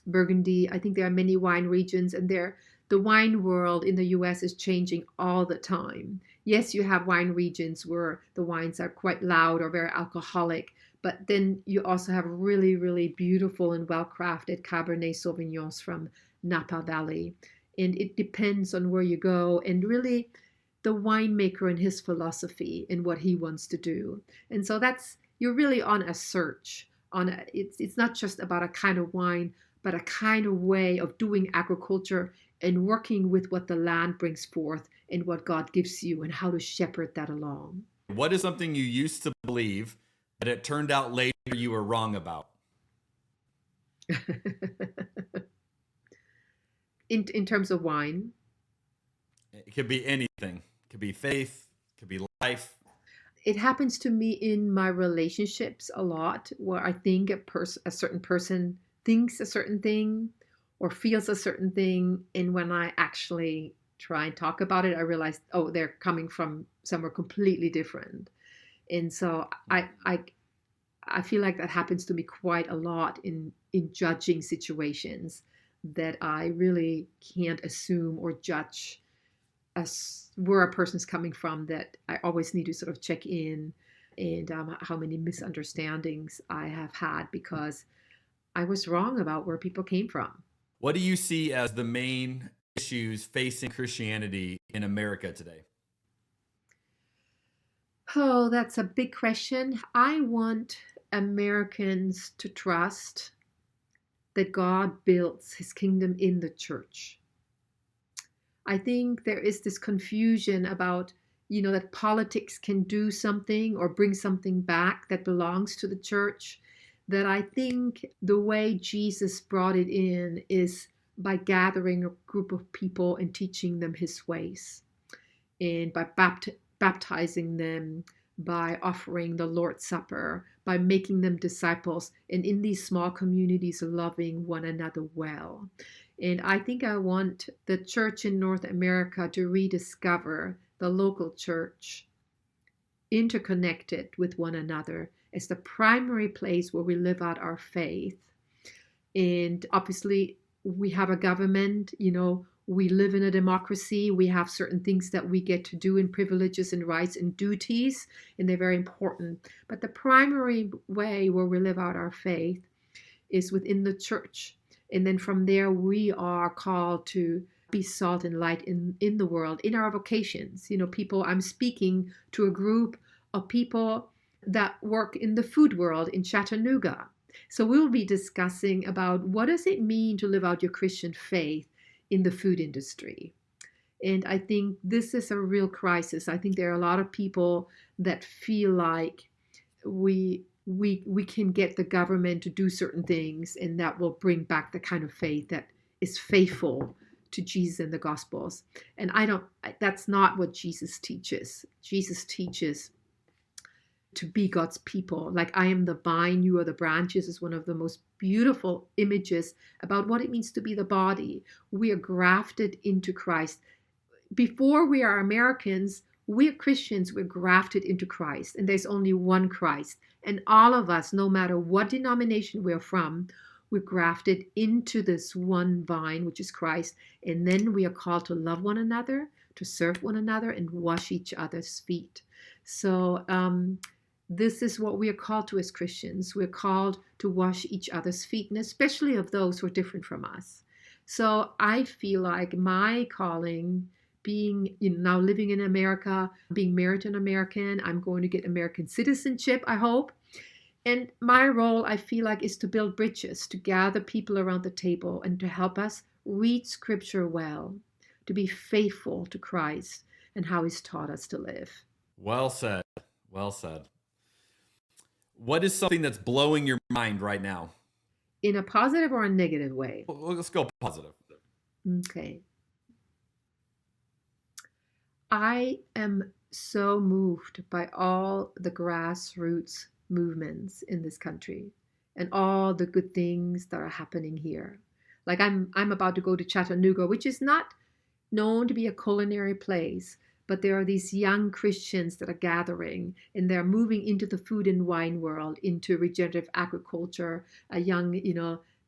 Burgundy. I think there are many wine regions, and the wine world in the US is changing all the time. Yes, you have wine regions where the wines are quite loud or very alcoholic, but then you also have really, really beautiful and well-crafted Cabernet Sauvignons from Napa Valley. And it depends on where you go, and really the winemaker and his philosophy and what he wants to do. And so you're really on a search. It's not just about a kind of wine, but a kind of way of doing agriculture and working with what the land brings forth and what God gives you, and how to shepherd that along. What is something you used to believe that it turned out later you were wrong about? In terms of wine? It could be anything. It could be faith, it could be life. It happens to me in my relationships a lot, where I think a certain person thinks a certain thing or feels a certain thing, and when I actually try and talk about it, I realize, oh, they're coming from somewhere completely different. And so I feel like that happens to me quite a lot in judging situations, that I really can't assume or judge where a person's coming from, that I always need to sort of check in, and how many misunderstandings I have had because I was wrong about where people came from. What do you see as the main issues facing Christianity in America today? Oh, that's a big question. I want Americans to trust that God builds his kingdom in the church. I think there is this confusion about, that politics can do something or bring something back that belongs to the church, that I think the way Jesus brought it in is by gathering a group of people and teaching them his ways, and by baptizing them, by offering the Lord's Supper, by making them disciples, and in these small communities loving one another well. And I think I want the church in North America to rediscover the local church interconnected with one another as the primary place where we live out our faith. And obviously, we have a government, we live in a democracy. We have certain things that we get to do, and privileges and rights and duties, and they're very important. But the primary way where we live out our faith is within the church. And then from there, we are called to be salt and light in the world, in our vocations. I'm speaking to a group of people that work in the food world in Chattanooga. So we'll be discussing about what does it mean to live out your Christian faith in the food industry. And I think this is a real crisis. I think there are a lot of people that feel like we can get the government to do certain things, and that will bring back the kind of faith that is faithful to Jesus in the Gospels. And that's not what Jesus teaches. Jesus teaches to be God's people. Like, I am the vine, you are the branches is one of the most beautiful images about what it means to be the body. We are grafted into Christ. Before we are Americans, we're Christians, we're grafted into Christ. And there's only one Christ. And all of us, no matter what denomination we're from, we're grafted into this one vine, which is Christ. And then we are called to love one another, to serve one another, and wash each other's feet. So this is what we are called to as Christians. We're called to wash each other's feet, and especially of those who are different from us. So I feel like my calling, being now living in America, being married to an American, I'm going to get American citizenship, I hope. And my role, I feel like, is to build bridges, to gather people around the table and to help us read Scripture well, to be faithful to Christ and how He's taught us to live. Well said. Well said. What is something that's blowing your mind right now? In a positive or a negative way? Well, let's go positive. Okay. I am so moved by all the grassroots movements in this country and all the good things that are happening here. Like I'm about to go to Chattanooga, which is not known to be a culinary place, but there are these young Christians that are gathering and they're moving into the food and wine world, into regenerative agriculture. A young,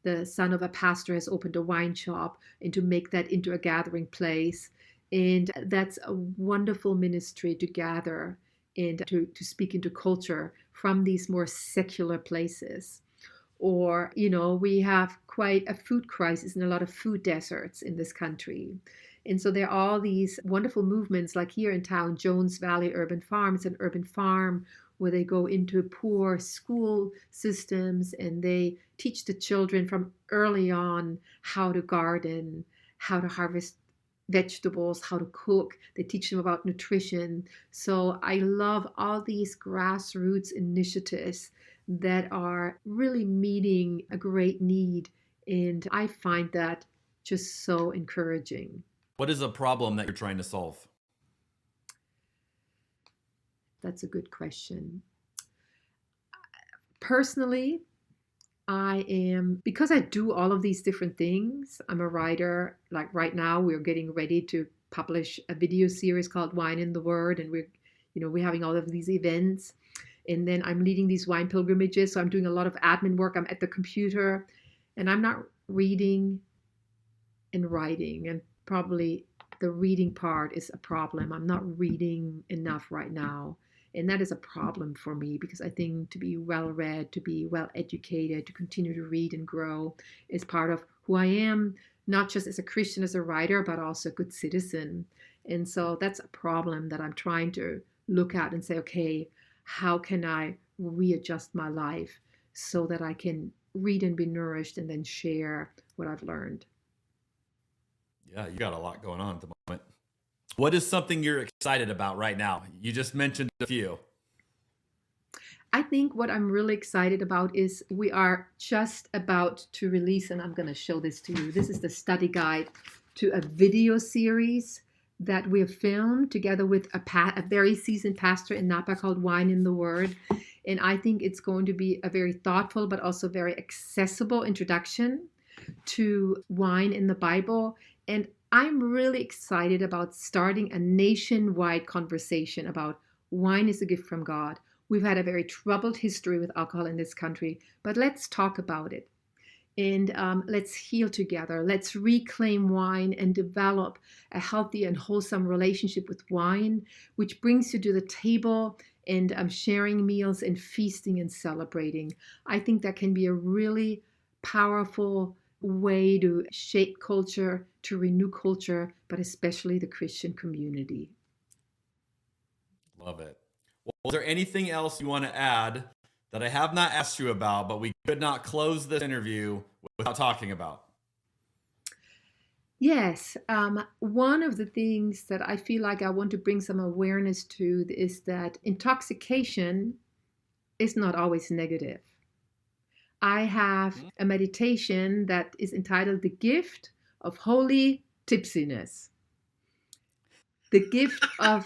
the son of a pastor has opened a wine shop, and to make that into a gathering place. And that's a wonderful ministry to gather and to speak into culture from these more secular places. Or, we have quite a food crisis and a lot of food deserts in this country. And so there are all these wonderful movements, like here in town, Jones Valley Urban Farm. It's an urban farm where they go into poor school systems and they teach the children from early on how to garden, how to harvest vegetables, how to cook. They teach them about nutrition. So I love all these grassroots initiatives that are really meeting a great need. And I find that just so encouraging. What is a problem that you're trying to solve? That's a good question. Personally, because I do all of these different things, I'm a writer. Like right now, we're getting ready to publish a video series called Wine in the Word, and we're having all of these events. And then I'm leading these wine pilgrimages, so I'm doing a lot of admin work. I'm at the computer, and I'm not reading and writing, and probably the reading part is a problem. I'm not reading enough right now. And that is a problem for me, because I think to be well read, to be well educated, to continue to read and grow is part of who I am, not just as a Christian, as a writer, but also a good citizen. And so that's a problem that I'm trying to look at and say, okay, how can I readjust my life so that I can read and be nourished and then share what I've learned? Yeah, you got a lot going on at the moment. What is something you're excited about right now? You just mentioned a few. I think what I'm really excited about is we are just about to release, and I'm going to show this to you. This is the study guide to a video series that we have filmed together with a very seasoned pastor in Napa called Wine in the Word. And I think it's going to be a very thoughtful but also very accessible introduction to wine in the Bible. And I'm really excited about starting a nationwide conversation about wine is a gift from God. We've had a very troubled history with alcohol in this country, but let's talk about it. And let's heal together. Let's reclaim wine and develop a healthy and wholesome relationship with wine, which brings you to the table and sharing meals and feasting and celebrating. I think that can be a really powerful way to shape culture, to renew culture, but especially the Christian community. Love it. Well, is there anything else you want to add that I have not asked you about, but we could not close this interview without talking about? Yes. One of the things that I feel like I want to bring some awareness to is that intoxication is not always negative. I have a meditation that is entitled The Gift of Holy tipsiness. The gift of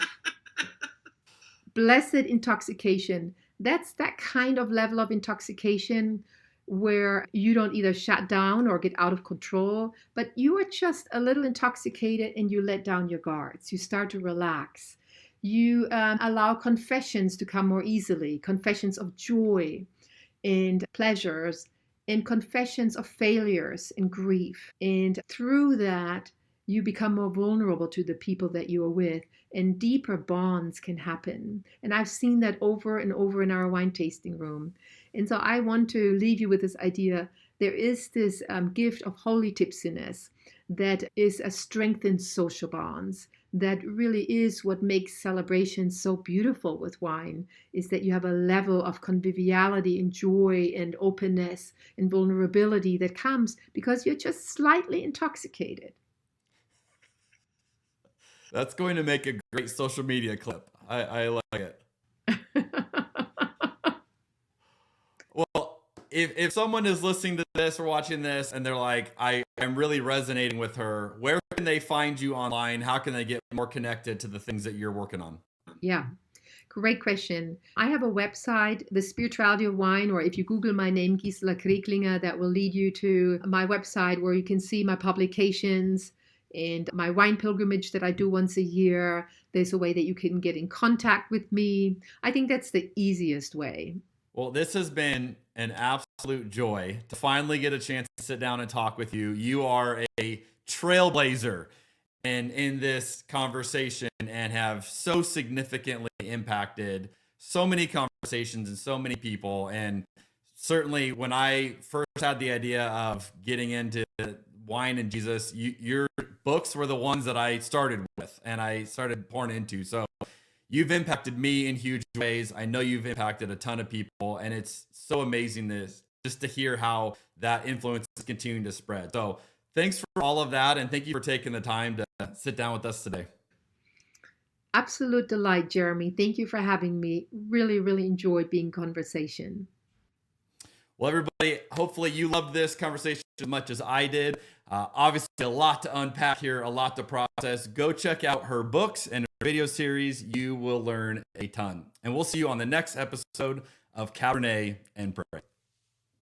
blessed intoxication. That's that kind of level of intoxication where you don't either shut down or get out of control, but you are just a little intoxicated and you let down your guards. You start to relax. You allow confessions to come more easily, confessions of joy and pleasures, and confessions of failures and grief. And through that, you become more vulnerable to the people that you are with, and deeper bonds can happen. And I've seen that over and over in our wine tasting room. And so I want to leave you with this idea. There is this gift of holy tipsiness that is a strengthened social bonds. That really is what makes celebrations so beautiful with wine, is that you have a level of conviviality and joy and openness and vulnerability that comes because you're just slightly intoxicated. That's going to make a great social media clip. I like it. Well, if someone is listening to this or watching this and they're like, I am really resonating with her, where can they find you online? How can they get more connected to the things that you're working on? Yeah, great question. I have a website, The Spirituality of Wine, or if you Google my name, Gisela Kreglinger, that will lead you to my website where you can see my publications and my wine pilgrimage that I do once a year. There's a way that you can get in contact with me. I think that's the easiest way. Well, this has been an absolute joy to finally get a chance to sit down and talk with you. You are a trailblazer and in this conversation and have so significantly impacted so many conversations and so many people. And certainly when I first had the idea of getting into wine and Jesus, your books were the ones that I started with and I started pouring into. So you've impacted me in huge ways. I know you've impacted a ton of people, and it's so amazing just to hear how that influence is continuing to spread. So thanks for all of that, and thank you for taking the time to sit down with us today. Absolute delight, Jeremy. Thank you for having me. Really, really enjoyed being in conversation. Well, everybody, hopefully you loved this conversation as much as I did. Obviously, a lot to unpack here, a lot to process. Go check out her books and her video series. You will learn a ton. And we'll see you on the next episode of Cabernet and Pray.